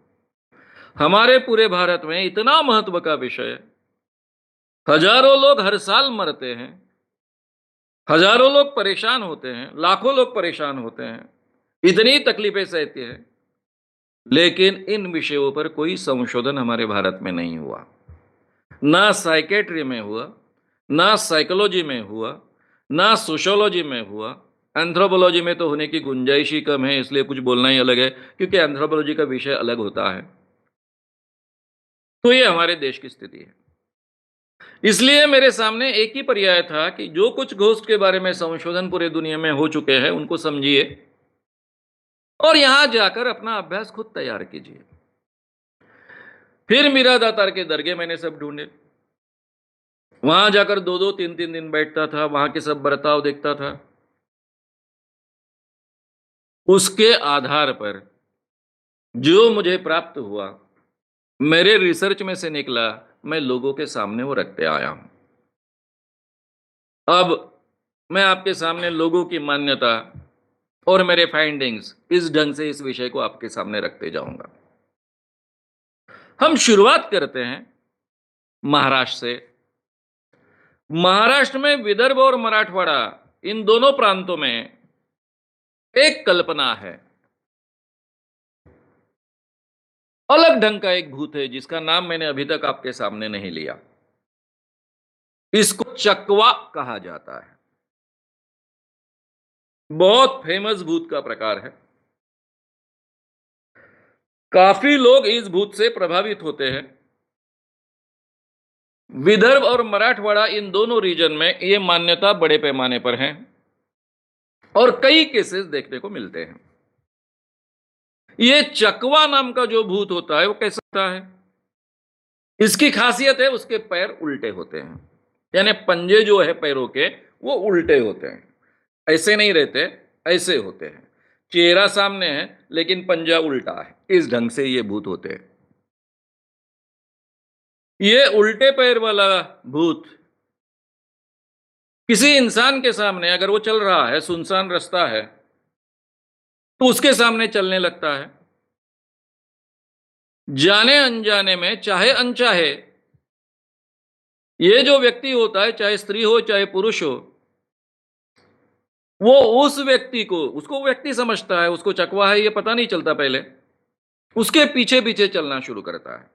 हमारे पूरे भारत में इतना महत्व का विषय है, हजारों लोग हर साल मरते हैं, हजारों लोग परेशान होते हैं, लाखों लोग परेशान होते हैं, इतनी तकलीफें सहते हैं, लेकिन इन विषयों पर कोई संशोधन हमारे भारत में नहीं हुआ। ना साइकेट्री में हुआ, ना साइकोलॉजी में हुआ, ना सोशियोलॉजी में हुआ। एंथ्रोपोलॉजी में तो होने की गुंजाइश ही कम है, इसलिए कुछ बोलना ही अलग है, क्योंकि एंथ्रोपोलॉजी का विषय अलग होता है। तो ये हमारे देश की स्थिति है। इसलिए मेरे सामने एक ही पर्याय था कि जो कुछ घोस्ट के बारे में संशोधन पूरे दुनिया में हो चुके हैं, उनको समझिए और यहां जाकर अपना अभ्यास खुद तैयार कीजिए। फिर मीरा दातार के दरगाह मैंने सब ढूंढे, वहां जाकर 2-2, 3-3 दिन बैठता था, वहां के सब बर्ताव देखता था। उसके आधार पर जो मुझे प्राप्त हुआ, मेरे रिसर्च में से निकला, मैं लोगों के सामने वो रखते आया हूं। अब मैं आपके सामने लोगों की मान्यता और मेरे फाइंडिंग्स इस ढंग से इस विषय को आपके सामने रखते जाऊंगा। हम शुरुआत करते हैं महाराष्ट्र से। महाराष्ट्र में विदर्भ और मराठवाड़ा, इन दोनों प्रांतों में एक कल्पना है, अलग ढंग का एक भूत है जिसका नाम मैंने अभी तक आपके सामने नहीं लिया। इसको चकवा कहा जाता है। बहुत फेमस भूत का प्रकार है। काफी लोग इस भूत से प्रभावित होते हैं। विदर्भ और मराठवाड़ा, इन दोनों रीजन में यह मान्यता बड़े पैमाने पर है और कई केसेस देखने को मिलते हैं। यह चकवा नाम का जो भूत होता है वो कैसा होता है? इसकी खासियत है उसके पैर उल्टे होते हैं, यानी पंजे जो है पैरों के वो उल्टे होते हैं, ऐसे नहीं रहते, ऐसे होते हैं। चेहरा सामने है लेकिन पंजा उल्टा है, इस ढंग से ये भूत होते हैं। ये उल्टे पैर वाला भूत किसी इंसान के सामने अगर वो चल रहा है, सुनसान रास्ता है, तो उसके सामने चलने लगता है। जाने अनजाने में, चाहे अनचाहे, ये जो व्यक्ति होता है, चाहे स्त्री हो चाहे पुरुष हो, वो उस व्यक्ति को, उसको व्यक्ति समझता है, उसको चकवा है ये पता नहीं चलता, पहले उसके पीछे पीछे चलना शुरू करता है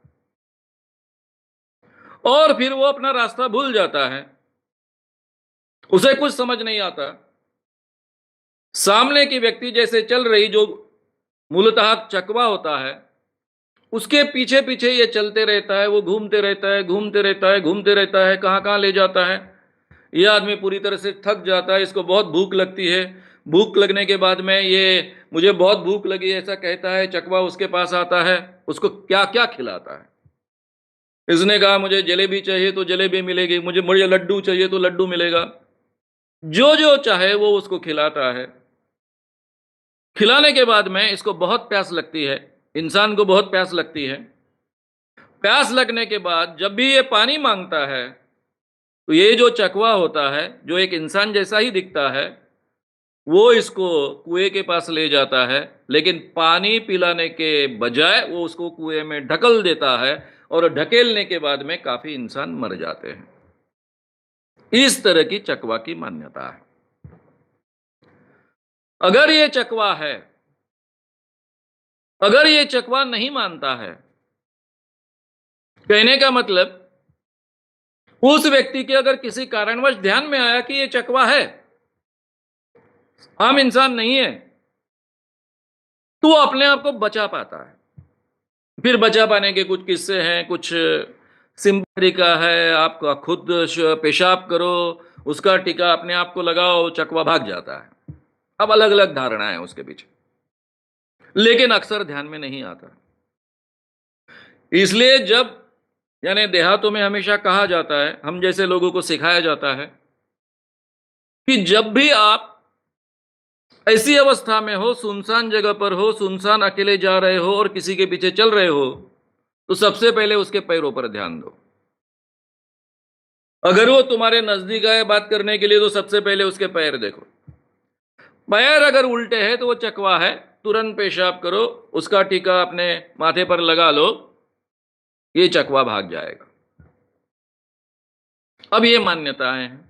और फिर वो अपना रास्ता भूल जाता है, उसे कुछ समझ नहीं आता। सामने की व्यक्ति जैसे चल रही, जो मूलतः चकवा होता है, उसके पीछे पीछे ये चलते रहता है, वो घूमते रहता है, घूमते रहता है, घूमते रहता है, कहां कहां ले जाता है। ये आदमी पूरी तरह से थक जाता है, इसको बहुत भूख लगती है। भूख लगने के बाद में ये, मुझे बहुत भूख लगी ऐसा कहता है। चकवा उसके पास आता है, उसको क्या क्या खिलाता है। इसने कहा मुझे जलेबी चाहिए तो जलेबी मिलेगी, मुझे मुझे लड्डू चाहिए तो लड्डू मिलेगा। जो जो चाहे वो उसको खिलाता है। खिलाने के बाद में इसको बहुत प्यास लगती है, इंसान को बहुत प्यास लगती है। प्यास लगने के बाद जब भी ये पानी मांगता है, तो ये जो चकवा होता है, जो एक इंसान जैसा ही दिखता है, वो इसको कुएं के पास ले जाता है, लेकिन पानी पिलाने के बजाय वो उसको कुएं में ढकल देता है और ढकेलने के बाद में काफी इंसान मर जाते हैं। इस तरह की चकवा की मान्यता है। अगर ये चकवा है, अगर ये चकवा नहीं मानता है, कहने का मतलब उस व्यक्ति के अगर किसी कारणवश ध्यान में आया कि ये चकवा है, आम इंसान नहीं है, तो वो अपने आप को बचा पाता है। फिर बचा पाने के कुछ किस्से हैं, कुछ सिंपल तरीका है, आप खुद पेशाब करो, उसका टीका अपने आप को लगाओ, चकवा भाग जाता है। अब अलग-अलग धारणाएँ हैं उसके पीछे, लेकिन अक्सर ध्यान में नहीं आता। इसलिए जब यानी देहातों में हमेशा कहा जाता है, हम जैसे लोगों को सिखाया जाता है कि जब भी आप ऐसी अवस्था में हो, सुनसान जगह पर हो, सुनसान अकेले जा रहे हो और किसी के पीछे चल रहे हो, तो सबसे पहले उसके पैरों पर ध्यान दो। अगर वो तुम्हारे नजदीक आए बात करने के लिए, तो सबसे पहले उसके पैर देखो। पैर अगर उल्टे हैं तो वो चकवा है, तुरंत पेशाब करो, उसका टीका अपने माथे पर लगा लो, ये चकवा भाग जाएगा। अब ये मान्यताएं हैं।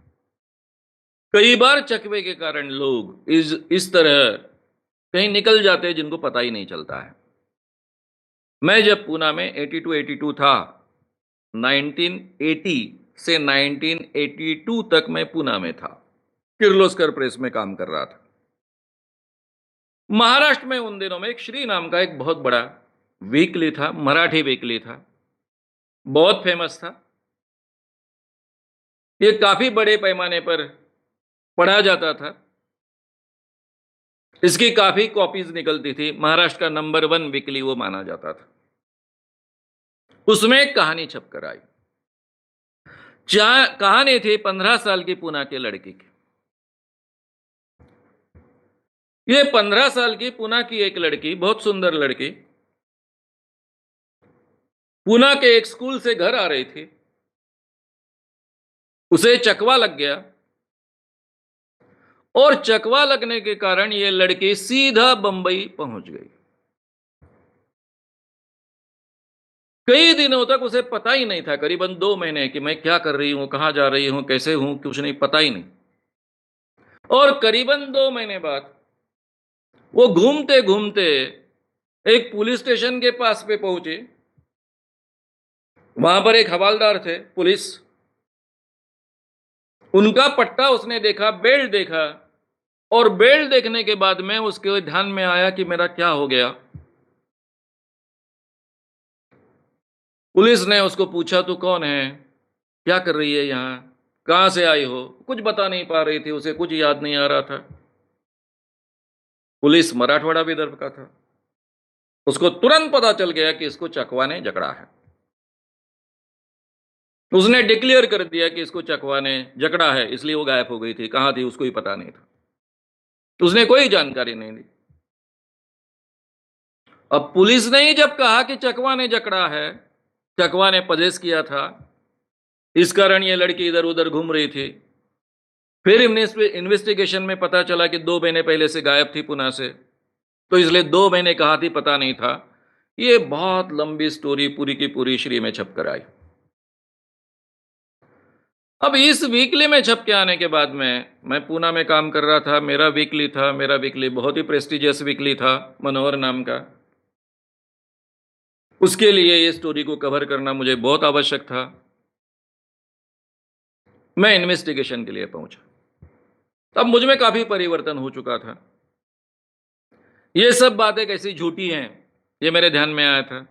कई बार चकवे के कारण लोग इस तरह कहीं निकल जाते हैं जिनको पता ही नहीं चलता है। मैं जब पूना में 82 था, 1980 से 1982 तक मैं पूना में था, किर्लोस्कर प्रेस में काम कर रहा था। महाराष्ट्र में उन दिनों में एक श्री नाम का एक बहुत बड़ा वीकली था, मराठी वीकली था, बहुत फेमस था। ये काफी बड़े पैमाने पर पढ़ा जाता था, इसकी काफी कॉपीज निकलती थी, महाराष्ट्र का नंबर 1 वीकली वो माना जाता था। उसमें एक कहानी छपकर आई। कहानी थी 15 साल की पूना के लड़की की। ये 15 साल की पूना की एक लड़की, बहुत सुंदर लड़की, पूना के एक स्कूल से घर आ रही थी। उसे चकवा लग गया और चकवा लगने के कारण ये लड़की सीधा बंबई पहुंच गई। कई दिनों तक उसे पता ही नहीं था, करीबन 2 महीने, कि मैं क्या कर रही हूं, कहां जा रही हूं, कैसे हूं, कुछ नहीं, पता ही नहीं। और करीबन 2 महीने बाद वो घूमते घूमते एक पुलिस स्टेशन के पास पे पहुंची। वहां पर एक हवलदार थे पुलिस, उनका पट्टा उसने देखा, बेल्ट देखा, और बेल्ट देखने के बाद में उसके ध्यान में आया कि मेरा क्या हो गया। पुलिस ने उसको पूछा, तू कौन है, क्या कर रही है यहां, कहां से आई हो? कुछ बता नहीं पा रही थी, उसे कुछ याद नहीं आ रहा था। पुलिस मराठवाड़ा विदर्भ का था, उसको तुरंत पता चल गया कि इसको चकवा ने जकड़ा है। उसने डिक्लेयर कर दिया कि इसको चकवा ने जकड़ा है, इसलिए वो गायब हो गई थी। कहां थी उसको ही पता नहीं था, उसने कोई जानकारी नहीं दी। अब पुलिस ने ही जब कहा कि चकवा ने जकड़ा है, चकवा ने पजेस किया था, इस कारण ये लड़की इधर उधर घूम रही थी। फिर इन्वेस्टिगेशन में पता चला कि 2 महीने पहले से गायब थी पुणे से, तो इसलिए 2 महीने कहा थी पता नहीं था। ये बहुत लंबी स्टोरी पूरी की पूरी श्री में छप कर आई। अब इस वीकली में छप के आने के बाद में, मैं पूना में काम कर रहा था, मेरा वीकली था, मेरा वीकली बहुत ही प्रेस्टिजियस वीकली था, मनोहर नाम का। उसके लिए ये स्टोरी को कवर करना मुझे बहुत आवश्यक था। मैं इन्वेस्टिगेशन के लिए पहुंचा। तब मुझ में काफी परिवर्तन हो चुका था। ये सब बातें कैसी झूठी हैं, ये मेरे ध्यान में आया था।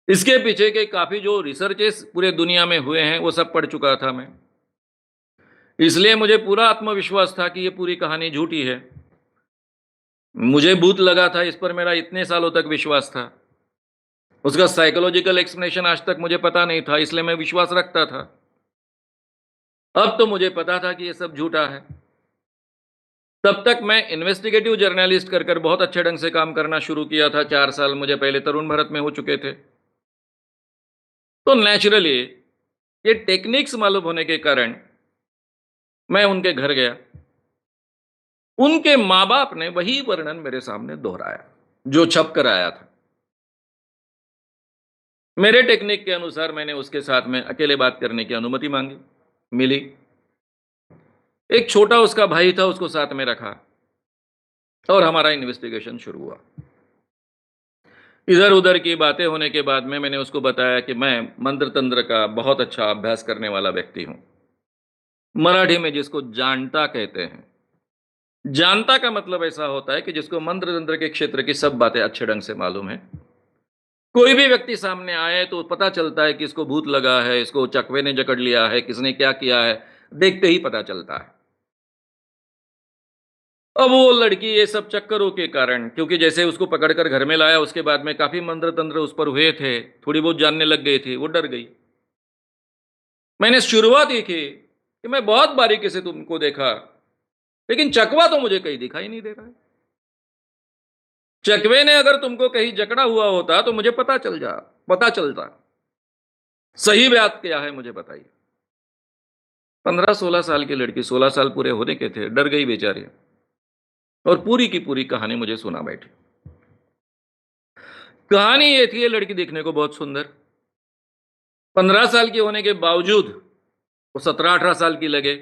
इसके पीछे के काफी जो रिसर्चेस पूरे दुनिया में हुए हैं, वो सब पढ़ चुका था मैं। इसलिए मुझे पूरा आत्मविश्वास था कि ये पूरी कहानी झूठी है। मुझे भूत लगा था, इस पर मेरा इतने सालों तक विश्वास था। उसका साइकोलॉजिकल एक्सप्लेनेशन आज तक मुझे पता नहीं था, इसलिए मैं विश्वास रखता था। अब तो मुझे पता था कि ये सब झूठा है। तब तक मैं इन्वेस्टिगेटिव जर्नलिस्ट कर बहुत अच्छे ढंग से काम करना शुरू किया था। 4 साल मुझे पहले तरुण भारत में हो चुके थे। तो नेचुरली ये टेक्निक्स मालूम होने के कारण मैं उनके घर गया। उनके माँ-बाप ने वही वर्णन मेरे सामने दोहराया, जो छप कर आया था। मेरे टेक्निक के अनुसार मैंने उसके साथ में अकेले बात करने की अनुमति मांगी, मिली। एक छोटा उसका भाई था, उसको साथ में रखा और हमारा इन्वेस्टिगेशन शुरू हुआ। इधर-उधर की बातें होने के बाद में मैंने उसको बताया कि मैं मंत्र-तंत्र का बहुत अच्छा अभ्यास करने वाला व्यक्ति हूँ। मराठी में जिसको जानता कहते हैं। जानता का मतलब ऐसा होता है कि जिसको मंत्र तंत्र के क्षेत्र की सब बातें अच्छे ढंग से मालूम है। कोई भी व्यक्ति सामने आए तो पता चलता है कि इसको भूत लगा है, इसको चकवे ने जकड़ लिया है, किसने क्या किया है, देखते ही पता चलता है। अब वो लड़की ये सब चक्करों के कारण, क्योंकि जैसे उसको पकड़कर घर में लाया उसके बाद में काफ़ी मंत्र-तंत्र उस पर हुए थे, थोड़ी बहुत जानने लग गई थी, वो डर गई। मैंने शुरुआत ये की कि मैं बहुत बारीकी से तुमको देखा, लेकिन चकवा तो मुझे कहीं दिखाई नहीं दे रहा है। चकवे ने अगर तुमको कहीं जकड़ा हुआ होता तो मुझे पता चलता। सही बात क्या है मुझे बताइए। 15-16 साल की लड़की, 16 साल पूरे होने के थे, डर गई बेचारी और पूरी की पूरी कहानी मुझे सुना बैठी। कहानी ये थी, ये लड़की दिखने को बहुत सुंदर, 15 साल की होने के बावजूद वो 17-18 साल की लगे,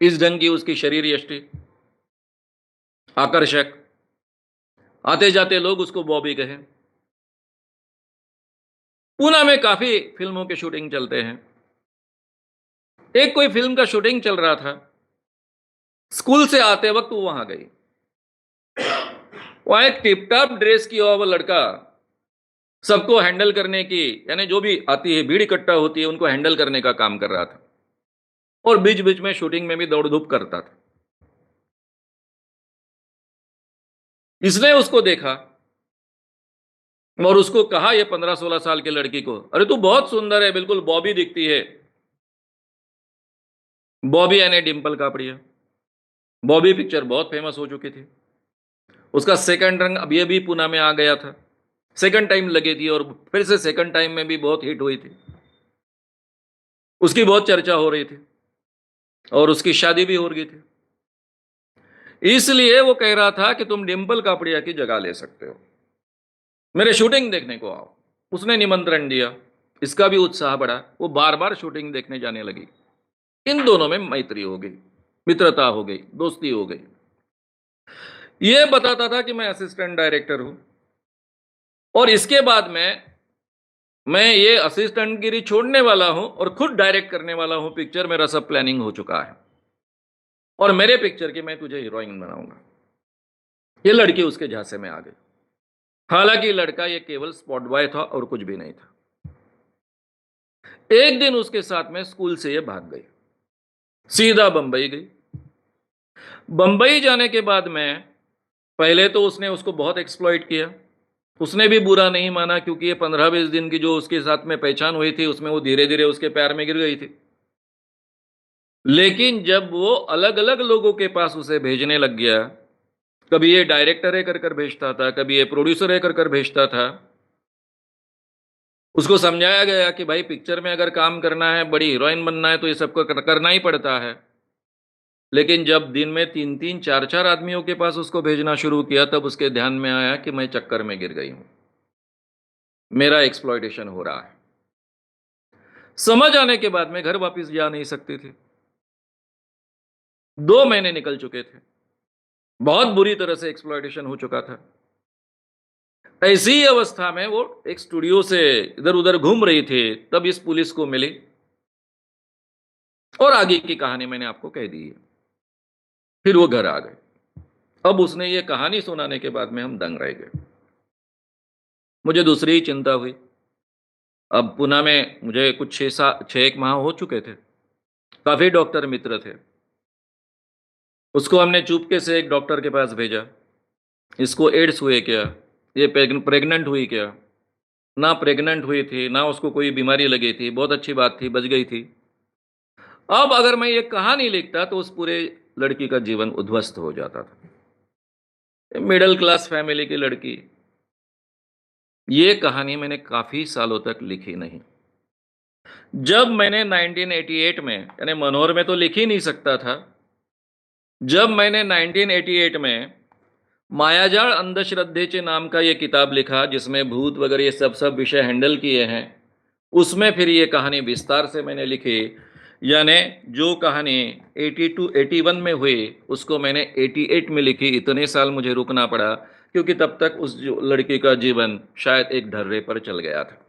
इस ढंग की उसकी शरीर यष्टि, आकर्षक। आते-जाते लोग उसको बॉबी कहें। पूना में काफ़ी फ़िल्मों के शूटिंग चलते हैं। एक कोई फ़िल्म का शूटिंग चल रहा था, स्कूल से आते वक़्त वो वहाँ गई। वहाँ एक टिप-टॉप ड्रेस किया हुआ वो लड़का सबको हैंडल करने की, यानी जो भी आती है, भीड़ इकट्ठा होती है, उनको हैंडल करने का काम कर रहा था और बीच-बीच में शूटिंग में भी दौड़-धूप करता था। इसने उसको देखा और उसको कहा, ये 15-16 साल की लड़की को, "अरे तू बहुत सुंदर है, बिल्कुल बॉबी दिखती है।" बॉबी यानी डिंपल कापड़िया। बॉबी पिक्चर बहुत फेमस हो चुकी थी। उसका सेकंड रंग अभी-अभी पूना में आ गया था। सेकंड टाइम लगी थी और फिर से सेकंड टाइम में भी बहुत हिट हुई थी। उसकी बहुत चर्चा हो रही थी और उसकी शादी भी हो गई थी। इसलिए वो कह रहा था कि तुम डिंपल कापड़िया की जगह ले सकते हो। मेरे शूटिंग देखने को आओ। उसने निमंत्रण दिया। इसका भी उत्साह बढ़ा। वो बार-बार शूटिंग देखने जाने लगी। इन दोनों में मैत्री हो गई, मित्रता हो गई, दोस्ती हो गई। ये बताता था कि मैं असिस्टेंट डायरेक्टर हूँ और इसके बाद में मैं ये असिस्टेंट गिरी छोड़ने वाला हूँ और खुद डायरेक्ट करने वाला हूँ पिक्चर। मेरा सब प्लानिंग हो चुका है और मेरे पिक्चर की मैं तुझे हीरोइन बनाऊंगा। ये लड़की उसके झांसे में आ गई। हालांकि लड़का ये केवल स्पॉट बॉय था और कुछ भी नहीं था। एक दिन उसके साथ में स्कूल से ये भाग गई, सीधा बंबई गई। बंबई जाने के बाद में पहले तो उसने उसको बहुत एक्सप्लॉइट किया। उसने भी बुरा नहीं माना क्योंकि ये 15-20 दिन की जो उसके साथ में पहचान हुई थी, उसमें वो धीरे-धीरे उसके पैर में गिर गई थी। लेकिन जब वो अलग-अलग लोगों के पास उसे भेजने लग गया, कभी ये डायरेक्टर है कर भेजता था, कभी ये प्रोड्यूसर है कर भेजता था। उसको समझाया गया कि भाई पिक्चर में अगर काम करना है, बड़ी हीरोइन बनना है तो ये सबको करना ही पड़ता है। लेकिन जब दिन में 3-3 4-4 आदमियों के पास उसको भेजना शुरू किया, तब उसके ध्यान में आया कि मैं चक्कर में गिर गई हूँ। मेरा एक्सप्लॉइटेशन हो रहा है। समझ आने के बाद में घर वापस जा नहीं सकती थी। 2 महीने निकल चुके थे। बहुत बुरी तरह से एक्सप्लॉइटेशन हो चुका था। ऐसी ही अवस्था में वो एक स्टूडियो से इधर-उधर घूम रही थी, तब इस पुलिस को मिली और आगे की कहानी मैंने आपको कह दी है। फिर वो घर आ गए। अब उसने ये कहानी सुनाने के बाद में हम दंग रह गए। मुझे दूसरी ही चिंता हुई। अब पुणे में मुझे कुछ 6-1 माह हो चुके थे। काफ़ी डॉक्टर मित्र थे। उसको हमने चुपके से एक डॉक्टर के पास भेजा। इसको एड्स हुए क्या? ये प्रेग्नेंट हुई क्या? ना प्रेग्नेंट हुई थी, ना उसको कोई बीमारी लगी थी, बहुत अच्छी बात थी, बच गई थी। अब अगर मैं ये कहानी लिखता तो उस पूरे लड़की का जीवन उद्ध्वस्त हो जाता था। मिडल क्लास फैमिली की लड़की, ये कहानी मैंने काफ़ी सालों तक लिखी नहीं। जब मैंने 1988 में, यानी मनोहर में तो लिख ही नहीं सकता था। जब मैंने 1988 में मायाजाळ अंधश्रद्धेचे नाम का ये किताब लिखा, जिसमें भूत वगैरह ये सब विषय हैंडल किए हैं, उसमें फिर ये कहानी विस्तार से मैंने लिखी। यानी जो कहानी 82-81 में हुई, उसको मैंने 88 में लिखी। इतने साल मुझे रुकना पड़ा क्योंकि तब तक उस जो लड़की का जीवन शायद एक ढर्रे पर चल गया था।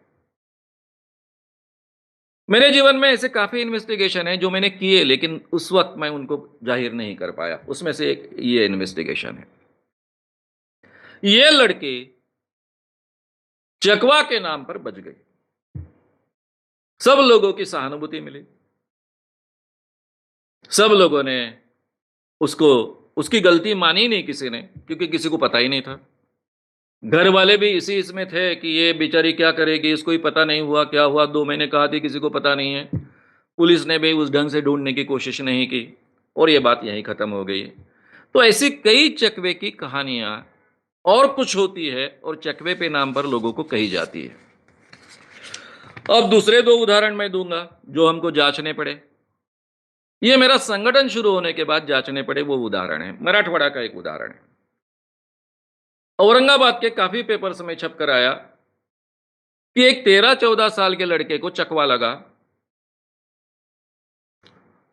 मेरे जीवन में ऐसे काफ़ी इन्वेस्टिगेशन हैं जो मैंने किए, लेकिन उस वक़्त मैं उनको ज़ाहिर नहीं कर पाया। उसमें से एक ये इन्वेस्टिगेशन है। ये लड़की चकवा के नाम पर बच गई। सब लोगों की सहानुभूति मिली। सब लोगों ने उसको उसकी गलती मानी नहीं किसी ने, क्योंकि किसी को पता ही नहीं था। घर वाले भी इसी इसमें थे कि ये बेचारी क्या करेगी, इसको ही पता नहीं हुआ, क्या हुआ, 2 महीने कहा थी किसी को पता नहीं है। पुलिस ने भी उस ढंग से ढूँढने की कोशिश नहीं की और ये बात यहीं ख़त्म हो गई। तो ऐसी कई चकवे की कहानियाँ और कुछ होती है और चकवे पे नाम पर लोगों को कही जाती है। अब दूसरे 2 उदाहरण मैं दूँगा जो हमको जाँचने पड़े। ये मेरा संगठन शुरू होने के बाद जाँचने पड़े वो उदाहरण है। मराठवाड़ा का एक उदाहरण है। औरंगाबाद के काफ़ी पेपर्स में छप कर आया कि एक 13-14 साल के लड़के को चकवा लगा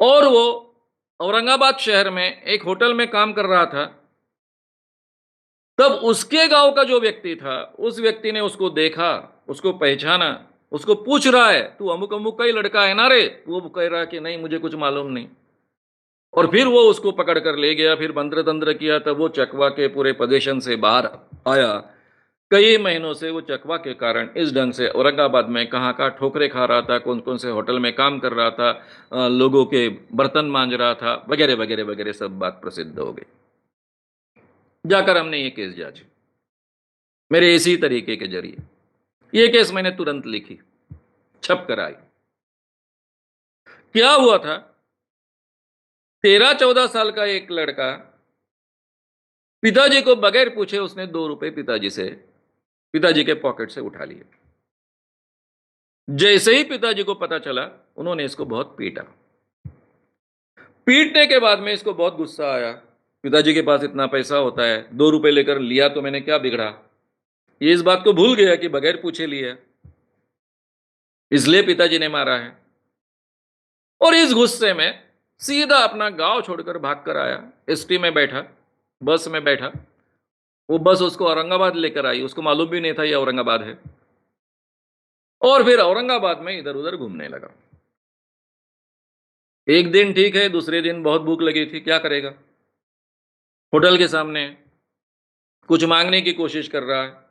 और वो औरंगाबाद शहर में एक होटल में काम कर रहा था। तब उसके गाँव का जो व्यक्ति था, उस व्यक्ति ने उसको देखा, उसको पहचाना, उसको पूछ रहा है, "तू अमुक-अमुक का ही लड़का है ना रे?" वो कह रहा है कि, "नहीं, मुझे कुछ मालूम नहीं।" और फिर वो उसको पकड़ कर ले गया, फिर मंत्र-तंत्र किया, तब वो चकवा के पूरे पोज़ीशन से बाहर आया। कई महीनों से वो चकवा के कारण इस ढंग से औरंगाबाद में कहाँ-कहाँ ठोकरें खा रहा था, कौन-कौन से होटल में काम कर रहा था, लोगों के बर्तन मांज रहा था, वगैरह, वगैरह, वगैरह सब बात प्रसिद्ध हो गई। जाकर हमने ये केस जाँची, मेरे इसी तरीके के ज़रिए। ये केस मैंने तुरंत लिखी, छप कर आई। क्या हुआ था, 13-14 साल का एक लड़का, पिताजी को बगैर पूछे उसने ₹2 पिताजी से, पिताजी के पॉकेट से उठा लिए। जैसे ही पिताजी को पता चला, उन्होंने इसको बहुत पीटा। पीटने के बाद में इसको बहुत गुस्सा आया। पिताजी के पास इतना पैसा होता है, ₹2 लेकर लिया तो मैंने क्या बिगड़ा? ये इस बात को भूल गया कि बगैर पूछे लिया, इसलिए पिताजी ने मारा है। और इस गुस्से में सीधा अपना गाँव छोड़कर भाग कर आया। एसटी में बैठा, बस में बैठा। वो बस उसको औरंगाबाद लेकर आई, उसको मालूम भी नहीं था ये औरंगाबाद है। और फिर औरंगाबाद में इधर-उधर घूमने लगा। एक दिन ठीक है, दूसरे दिन बहुत भूख लगी थी, क्या करेगा? होटल के सामने कुछ माँगने की कोशिश कर रहा है।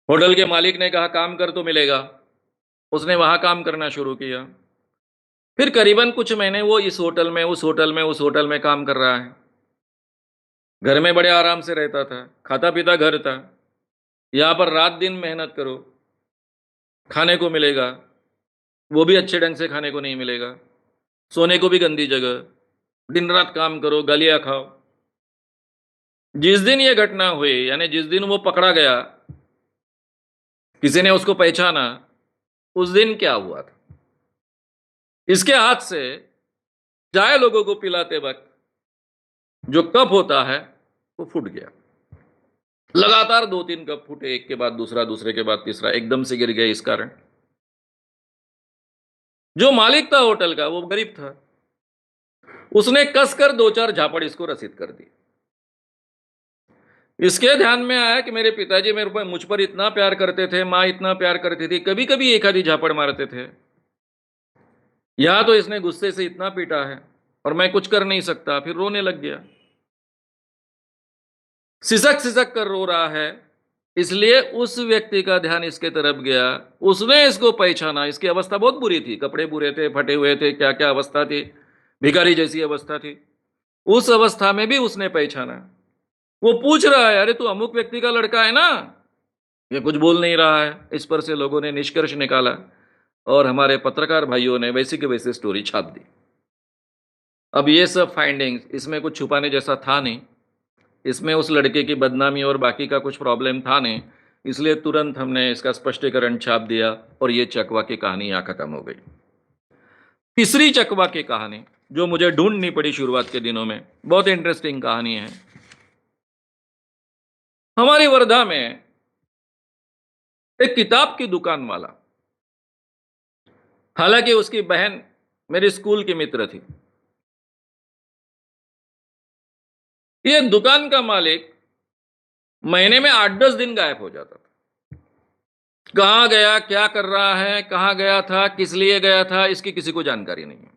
होटल के मालिक ने कहा काम कर तो मिलेगा। उसने वहाँ काम करना शुरू किया। फिर करीबन कुछ महीने वो इस होटल में, उस होटल में, उस होटल में काम कर रहा है। घर में बड़े आराम से रहता था, खाता-पीता घर था। यहाँ पर रात-दिन मेहनत करो, खाने को मिलेगा, वो भी अच्छे ढंग से खाने को नहीं मिलेगा। सोने को भी गंदी जगह, दिन-रात काम करो, गालियाँ खाओ। जिस दिन ये घटना हुई, यानी जिस दिन वो पकड़ा गया, किसी ने उसको पहचाना, उस दिन क्या हुआ था? इसके हाथ से चाय लोगों को पिलाते वक़्त जो कप होता है, वो फूट गया। लगातार 2-3 कप फूटे, एक के बाद दूसरा, दूसरे के बाद तीसरा, एकदम से गिर गए इस कारण। जो मालिक था होटल का, वो गरीब था। उसने कसकर 2-4 झापड़ इसको रसीद कर दी। इसके ध्यान में आया कि मेरे पिताजी मुझ पर इतना प्यार करते थे, माँ इतना प्यार करती थी, कभी-कभी एक आधी झापड़ मारते थे। यहाँ तो इसने गुस्से से इतना पीटा है और मैं कुछ कर नहीं सकता, फिर रोने लग गया। सिसक-सिसक कर रो रहा है, इसलिए उस व्यक्ति का ध्यान इसके तरफ गया। उसने इसको पहचाना, इसकी अवस्था बहुत बुरी थी, कपड़े बुरे थे, फटे हुए थे, क्या-क्या अवस्था थी, भिखारी जैसी अवस्था थी। उस अवस्था में भी उसने पहचाना। वो पूछ रहा है, "अरे! तू अमुक व्यक्ति का लड़का है ना?" ये कुछ बोल नहीं रहा है। इस पर से लोगों ने निष्कर्ष निकाला और हमारे पत्रकार भाइयों ने वैसी की वैसी स्टोरी छाप दी। अब ये सब फाइंडिंग्स, इसमें कुछ छुपाने जैसा था नहीं। इसमें उस लड़के की बदनामी और बाकी का कुछ प्रॉब्लम था नहीं, इसलिए तुरंत हमने इसका स्पष्टीकरण छाप दिया और ये चकवा की कहानी यहाँ खत्म हो गई। तीसरी चकवा की कहानी, जो मुझे ढूँढनी पड़ी शुरुआत के दिनों में, बहुत इंटरेस्टिंग कहानी है। हमारी वर्धा में एक किताब की दुकान वाला, हालाँकि उसकी बहन मेरी स्कूल की मित्र थी। ये दुकान का मालिक महीने में 8-10 दिन गायब हो जाता था। कहाँ गया, क्या कर रहा है, कहाँ गया था, किस लिए गया था, इसकी किसी को जानकारी नहीं है।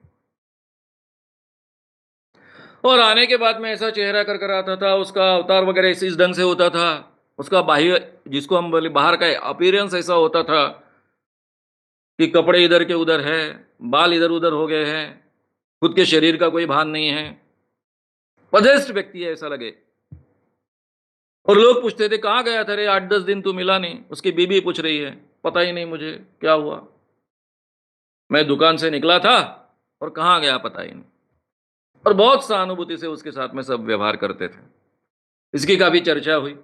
और आने के बाद में ऐसा चेहरा कर कर आता था, उसका अवतार वगैरह इस ढंग से होता था, उसका बाह्य जिसको हम बोले बाहर का अपीयरेंस ऐसा होता था कि कपड़े इधर के उधर है, बाल इधर-उधर हो गए हैं, खुद के शरीर का कोई भान नहीं है, पजेस्ट व्यक्ति है ऐसा लगे। और लोग पूछते थे, "कहाँ गया था रे? 8-10 दिन तू मिला नहीं।" उसकी बीवी पूछ रही है, "पता ही नहीं मुझे, क्या हुआ? मैं दुकान से निकला था और कहाँ गया पता ही नहीं।" और बहुत सहानुभूति से उसके साथ में सब व्यवहार करते थे। इसकी काफ़ी चर्चा हुई।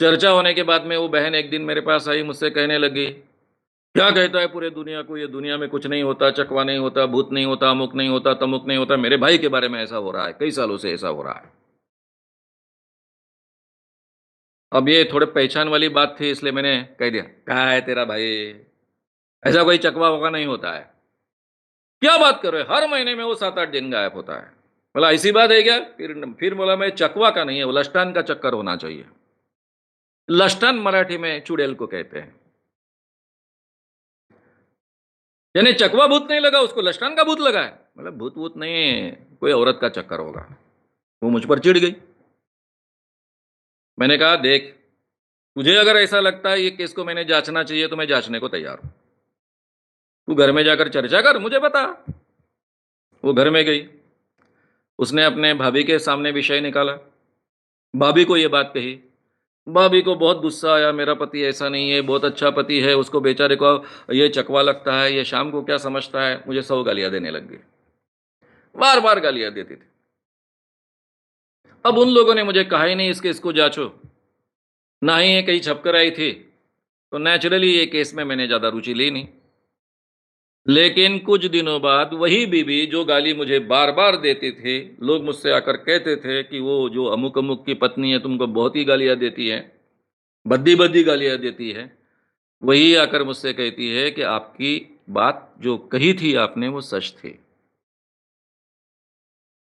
चर्चा होने के बाद में वो बहन एक दिन मेरे पास आई, मुझसे कहने लगी, "क्या कहता है पूरे दुनिया को, ये दुनिया में कुछ नहीं होता, चकवा नहीं होता, भूत नहीं होता, अमुक नहीं होता, तमुक नहीं होता। मेरे भाई के बारे में ऐसा हो रहा है, कई सालों से ऐसा हो रहा है।" अब ये थोड़े पहचान वाली बात थी इसलिए मैंने कह दिया, "कहाँ है तेरा भाई? ऐसा कोई चकवा-वकवा नहीं होता है।" "क्या बात कर रहे हो? हर महीने में वो 7-8 दिन गायब होता है।" बोला, "ऐसी बात है क्या?" फिर बोला, "मैं चकवा का नहीं है, वो लष्टान का चक्कर होना चाहिए।" लष्टन मराठी में चुड़ैल को कहते हैं। यानी चकवा भूत नहीं लगा उसको, लष्टन का भूत लगा है। मतलब भूत-वूत नहीं, कोई औरत का चक्कर होगा। वो मुझ पर चिढ़ गई। मैंने कहा, "देख, तुझे अगर ऐसा लगता है ये केस को मैंने जाँचना चाहिए तो मैं जाँचने को तैयार हूँ। तू घर में जाकर चर्चा कर, मुझे बता।" वो घर में गई। उसने अपने भाभी के सामने विषय निकाला। भाभी को ये बात कही। भाभी को बहुत गुस्सा आया, मेरा पति ऐसा नहीं है, बहुत अच्छा पति है, उसको बेचारे को ये चकवा लगता है, ये शाम को क्या समझता है, मुझे 100 गालियाँ देने लग गई। बार-बार गालियाँ देती थी। अब उन लोगों ने मुझे कहा ही नहीं इस केस को जाँचो, ना ही ये कहीं छपकर आई थी, तो नेचुरली ये केस में मैंने ज़्यादा रुचि ली नहीं। लेकिन कुछ दिनों बाद वही बीवी जो गाली मुझे बार-बार देती थी, लोग मुझसे आकर कहते थे कि वो जो अमुक-अमुक की पत्नी है तुमको बहुत ही गालियाँ देती है, भद्दी-भद्दी गालियाँ देती है। वही आकर मुझसे कहती है कि आपकी बात जो कही थी आपने वो सच थी।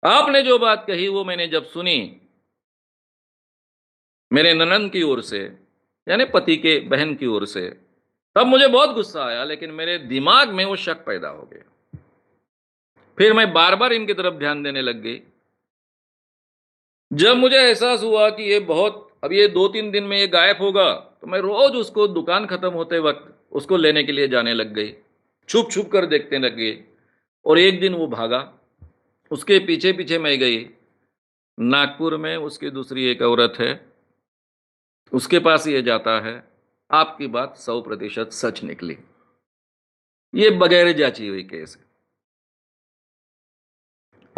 आपने जो बात कही वो मैंने जब सुनी, मेरे ननंद की ओर से, यानी पति के बहन की ओर से, तब मुझे बहुत गुस्सा आया लेकिन मेरे दिमाग में वो शक पैदा हो गया। फिर मैं बार-बार इनकी तरफ ध्यान देने लग गई। जब मुझे एहसास हुआ कि ये बहुत अब ये 2-3 दिन में ये गायब होगा, तो मैं रोज़ उसको दुकान खत्म होते वक़्त उसको लेने के लिए जाने लग गई। छुप-छुप कर देखने लग गई और एक दिन वो भागा। उसके पीछे-पीछे मैं गई। नागपुर में उसकी दूसरी एक औरत है, उसके पास ये जाता है। आपकी बात 100% सच निकली। ये बगैर जाँची हुई केस है।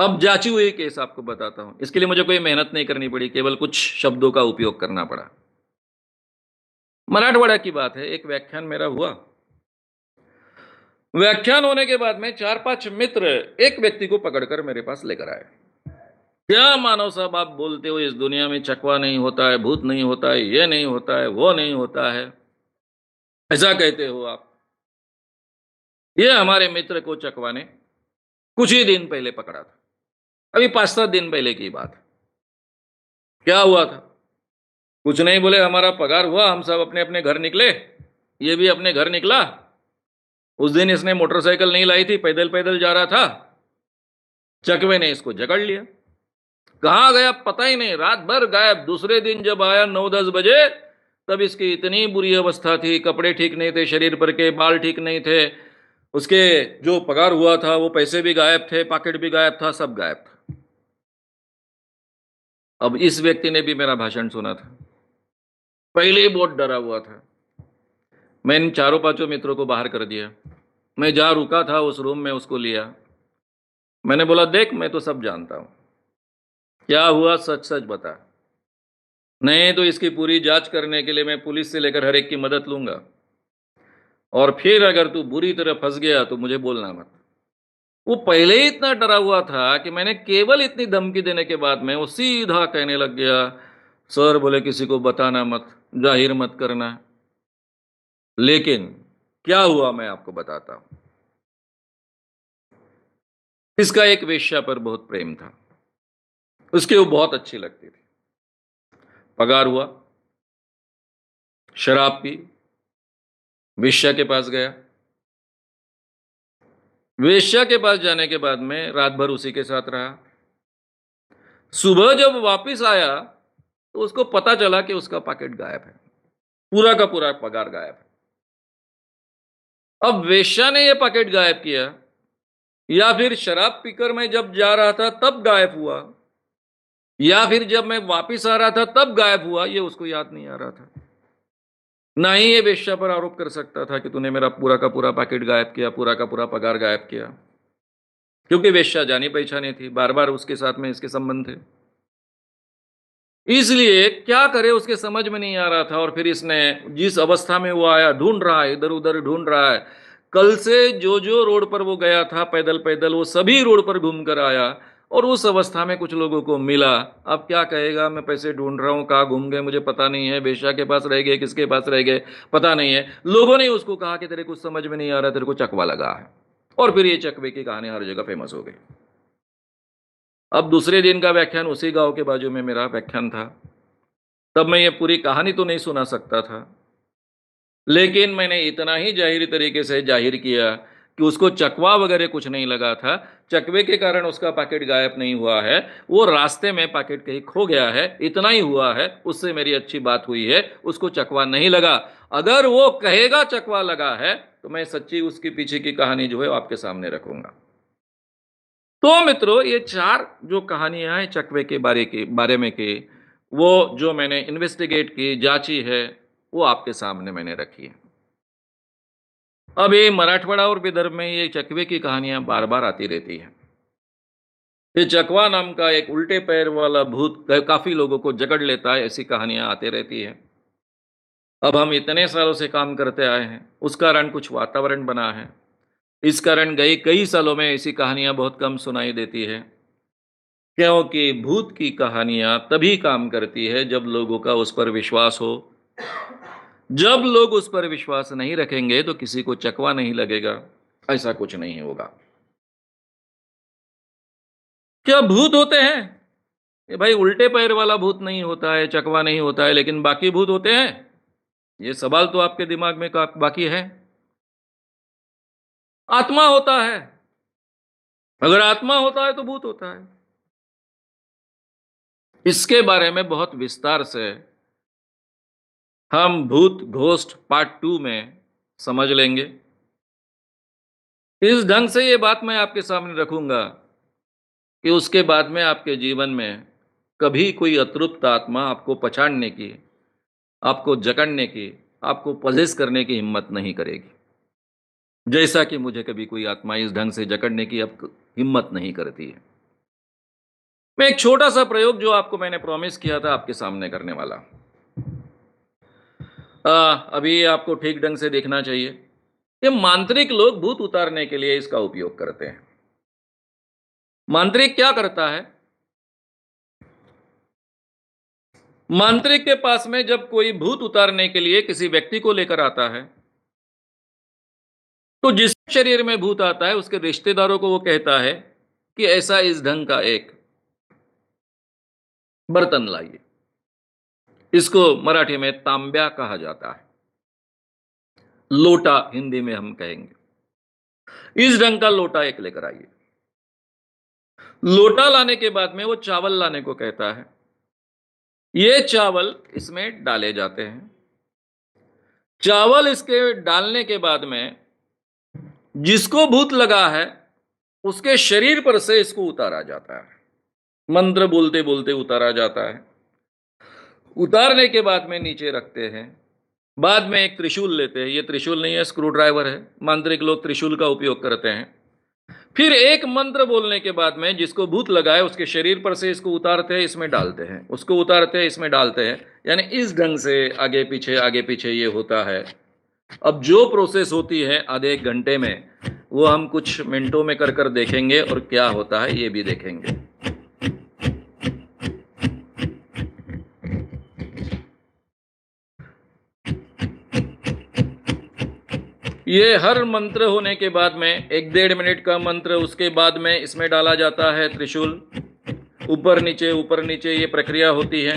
अब जाँची हुई केस आपको बताता हूँ। इसके लिए मुझे कोई मेहनत नहीं करनी पड़ी, केवल कुछ शब्दों का उपयोग करना पड़ा। मराठवाड़ा की बात है, एक व्याख्यान मेरा हुआ। व्याख्यान होने के बाद में 4-5 मित्र एक व्यक्ति को पकड़कर मेरे पास लेकर आए। क्या मानव साहब आप बोलते हो इस दुनिया में चकवा नहीं होता है, भूत नहीं होता है, ये नहीं होता है, वो नहीं होता है, ऐसा कहते हो आप। ये हमारे मित्र को चकवा ने कुछ ही दिन पहले पकड़ा था। अभी 5-7 दिन पहले की बात है। क्या हुआ था? कुछ नहीं बोले हमारा पगार हुआ, हम सब अपने-अपने घर निकले। ये भी अपने घर निकला। उस दिन इसने मोटरसाइकिल नहीं लाई थी, पैदल-पैदल जा रहा था। चकवे ने इसको जकड़ लिया। कहाँ गया पता ही नहीं, रात भर गायब। दूसरे दिन जब आया 9-10 बजे, तब इसकी इतनी बुरी अवस्था थी, कपड़े ठीक नहीं थे शरीर पर के, बाल ठीक नहीं थे। उसके जो पगार हुआ था, वो पैसे भी गायब थे, पॉकेट भी गायब था, सब गायब था। अब इस व्यक्ति ने भी मेरा भाषण सुना था। पहले ही बहुत डरा हुआ था। मैं इन चारों पाँचों मित्रों को बाहर कर दिया। मैं जहाँ रुका था उस रूम में उसको लिया। मैंने बोला, "देख, मैं तो सब जानता हूँ। क्या हुआ सच-सच बता। नहीं तो इसकी पूरी जाँच करने के लिए मैं पुलिस से लेकर हर एक की मदद लूँगा। और फिर अगर तू बुरी तरह फँस गया तो मुझे बोलना मत।" वो पहले ही इतना डरा हुआ था कि मैंने केवल इतनी धमकी देने के बाद में वो सीधा कहने लग गया, "सर बोले किसी को बताना मत, ज़ाहिर मत करना।" लेकिन क्या हुआ मैं आपको बताता हूँ। इसका एक वेश्या पर बहुत प्रेम था। उसकी वो बहुत अच्छी लगती थी। पगार हुआ, शराब पी, वेश्या के पास गया। वेश्या के पास जाने के बाद में रात भर उसी के साथ रहा। सुबह जब वापिस आया तो उसको पता चला कि उसका पैकेट गायब है, पूरा का पूरा पगार गायब है। अब वेश्या ने ये पैकेट गायब किया या फिर शराब पीकर मैं जब जा रहा था तब गायब हुआ, या फिर जब मैं वापिस आ रहा था तब गायब हुआ, ये उसको याद नहीं आ रहा था। ना ही ये वेश्या पर आरोप कर सकता था कि तूने मेरा पूरा का पूरा पैकेट गायब किया, पूरा का पूरा पगार गायब किया, क्योंकि वेश्या जानी पहचानी थी, बार बार उसके साथ में इसके संबंध थे। इसलिए क्या करे उसके समझ में नहीं आ रहा था। और फिर इसने जिस अवस्था में वो आया, ढूंढ रहा है, इधर उधर ढूंढ रहा है। कल से जो जो रोड पर वो गया था पैदल पैदल, वो सभी रोड पर घूम कर आया और उस अवस्था में कुछ लोगों को मिला। अब क्या कहेगा, मैं पैसे ढूंढ रहा हूँ, कहाँ घूम गए मुझे पता नहीं है, वेश्या के पास रह गए, किसके पास रह गए पता नहीं है। लोगों ने उसको कहा कि तेरे कुछ समझ में नहीं आ रहा, तेरे को चकवा लगा है। और फिर ये चकवे की कहानी हर जगह फेमस हो गई। अब दूसरे दिन का व्याख्यान उसी गांव के बाजू में मेरा व्याख्यान था। तब मैं ये पूरी कहानी तो नहीं सुना सकता था, लेकिन मैंने इतना ही जाहिर तरीके से जाहिर किया कि उसको चकवा वगैरह कुछ नहीं लगा था। चकवे के कारण उसका पैकेट गायब नहीं हुआ है, वो रास्ते में पैकेट कहीं खो गया है, इतना ही हुआ है। उससे मेरी अच्छी बात हुई है, उसको चकवा नहीं लगा। अगर वो कहेगा चकवा लगा है तो मैं सच्ची उसके पीछे की कहानी जो है आपके सामने रखूंगा। तो मित्रों, ये 4 जो कहानियां हैं चकवे के बारे में की, वो जो मैंने इन्वेस्टिगेट की, जांची है, वो आपके सामने मैंने रखी है। अब ये मराठवाड़ा और विदर्भ में ये चकवे की कहानियां बार-बार आती रहती हैं। ये चकवा नाम का एक उल्टे पैर वाला भूत काफ़ी लोगों को जकड़ लेता है, ऐसी कहानियां आती रहती हैं। अब हम इतने सालों से काम करते आए हैं, उस कारण कुछ वातावरण बना है। इस कारण गए कई सालों में ऐसी कहानियां बहुत कम सुनाई देती है, क्योंकि भूत की कहानियां तभी काम करती है जब लोगों का उस पर विश्वास हो। जब लोग उस पर विश्वास नहीं रखेंगे तो किसी को चकवा नहीं लगेगा, ऐसा कुछ नहीं होगा। क्या भूत होते हैं? ये भाई उल्टे पैर वाला भूत नहीं होता है, चकवा नहीं होता है, लेकिन बाकी भूत होते हैं? ये सवाल तो आपके दिमाग में बाकी है। आत्मा होता है। अगर आत्मा होता है तो भूत होता है। इसके बारे में बहुत विस्तार से हम भूत घोस्ट पार्ट 2 में समझ लेंगे। इस ढंग से ये बात मैं आपके सामने रखूंगा कि उसके बाद में आपके जीवन में कभी कोई अतृप्त आत्मा आपको पछाड़ने की, आपको जकड़ने की, आपको पजेस करने की हिम्मत नहीं करेगी। जैसा कि मुझे कभी कोई आत्मा इस ढंग से जकड़ने की अब हिम्मत नहीं करती है। मैं एक छोटा सा प्रयोग जो आपको मैंने प्रॉमिस किया था आपके सामने करने वाला। अभी आपको ठीक ढंग से देखना चाहिए। ये मांत्रिक लोग भूत उतारने के लिए इसका उपयोग करते हैं। मांत्रिक क्या करता है? मांत्रिक के पास में जब कोई भूत उतारने के लिए किसी व्यक्ति को लेकर आता है, तो जिस शरीर में भूत आता है उसके रिश्तेदारों को वो कहता है कि ऐसा इस ढंग का एक बर्तन लाइए। इसको मराठी में तांब्या कहा जाता है, लोटा हिंदी में हम कहेंगे। इस ढंग का लोटा एक लेकर आइए। लोटा लाने के बाद में वो चावल लाने को कहता है। ये चावल इसमें डाले जाते हैं। चावल इसके डालने के बाद में जिसको भूत लगा है उसके शरीर पर से इसको उतारा जाता है। मंत्र बोलते बोलते उतारा जाता है। उतारने के बाद में नीचे रखते हैं। बाद में एक त्रिशूल लेते हैं। ये त्रिशूल नहीं है, स्क्रू ड्राइवर है। मांत्रिक लोग त्रिशूल का उपयोग करते हैं। फिर एक मंत्र बोलने के बाद में जिसको भूत लगा है उसके शरीर पर से इसको उतारते हैं, इसमें डालते हैं, उसको उतारते हैं, इसमें डालते हैं। यानी इस ढंग से आगे पीछे ये होता है। अब जो प्रोसेस होती है आधे 1 घंटे में, वो हम कुछ मिनटों में कर कर देखेंगे और क्या होता है ये भी देखेंगे। ये हर मंत्र होने के बाद में 1-1.5 मिनट का मंत्र, उसके बाद में इसमें डाला जाता है त्रिशूल। ऊपर नीचे ये प्रक्रिया होती है।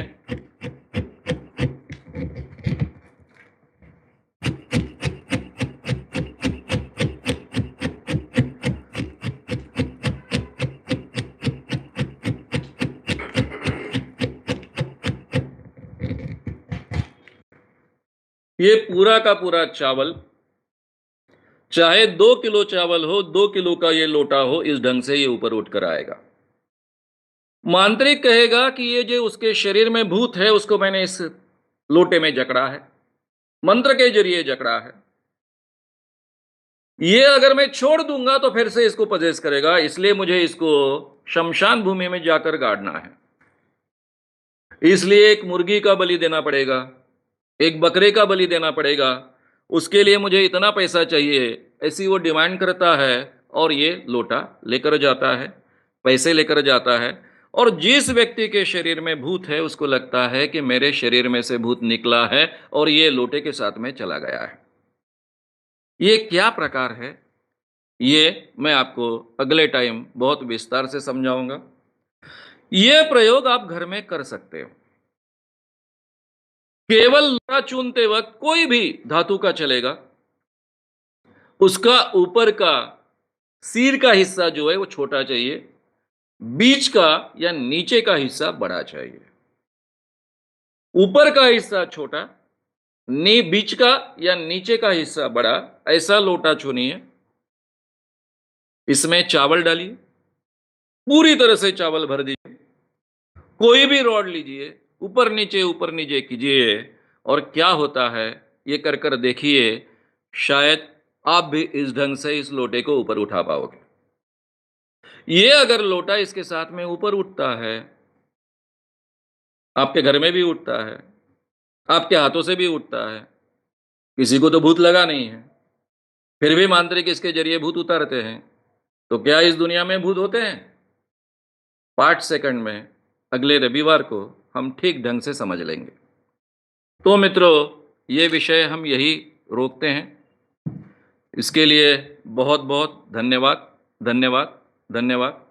ये पूरा का पूरा चावल, चाहे 2 किलो चावल हो, 2 किलो का ये लोटा हो, इस ढंग से ये ऊपर उठकर आएगा। मांत्रिक कहेगा कि ये जो उसके शरीर में भूत है, उसको मैंने इस लोटे में जकड़ा है, मंत्र के जरिए जकड़ा है। ये अगर मैं छोड़ दूंगा तो फिर से इसको पजेस करेगा, इसलिए मुझे इसको शमशान भूमि में जाकर गाड़ना है। इसलिए एक मुर्गी का बलि देना पड़ेगा, एक बकरे का बलि देना पड़ेगा, उसके लिए मुझे इतना पैसा चाहिए, ऐसी वो डिमांड करता है और ये लोटा लेकर जाता है, पैसे लेकर जाता है। और जिस व्यक्ति के शरीर में भूत है, उसको लगता है कि मेरे शरीर में से भूत निकला है और ये लोटे के साथ में चला गया है। ये क्या प्रकार है, ये मैं आपको अगले टाइम बहुत विस्तार से समझाऊंगा। ये प्रयोग आप घर में कर सकते हो। केवल लोहा चूनते वक्त कोई भी धातु का चलेगा, उसका ऊपर का सिर का हिस्सा जो है वो छोटा चाहिए, बीच का या नीचे का हिस्सा बड़ा चाहिए। ऊपर का हिस्सा छोटा, बीच का या नीचे का हिस्सा बड़ा, ऐसा लोटा चुनिए। इसमें चावल डालिए, पूरी तरह से चावल भर दीजिए। कोई भी रॉड लीजिए, ऊपर नीचे कीजिए, और क्या होता है ये कर कर देखिए, शायद आप भी इस ढंग से इस लोटे को ऊपर उठा पाओगे। ये अगर लोटा इसके साथ में ऊपर उठता है, आपके घर में भी उठता है, आपके हाथों से भी उठता है, किसी को तो भूत लगा नहीं है, फिर भी मांत्रिक इसके जरिए भूत उतारते हैं, तो क्या इस दुनिया में भूत होते हैं? पार्ट सेकंड में अगले रविवार को हम ठीक ढंग से समझ लेंगे। तो मित्रों, ये विषय हम यही रोकते हैं। इसके लिए बहुत बहुत धन्यवाद, धन्यवाद, धन्यवाद।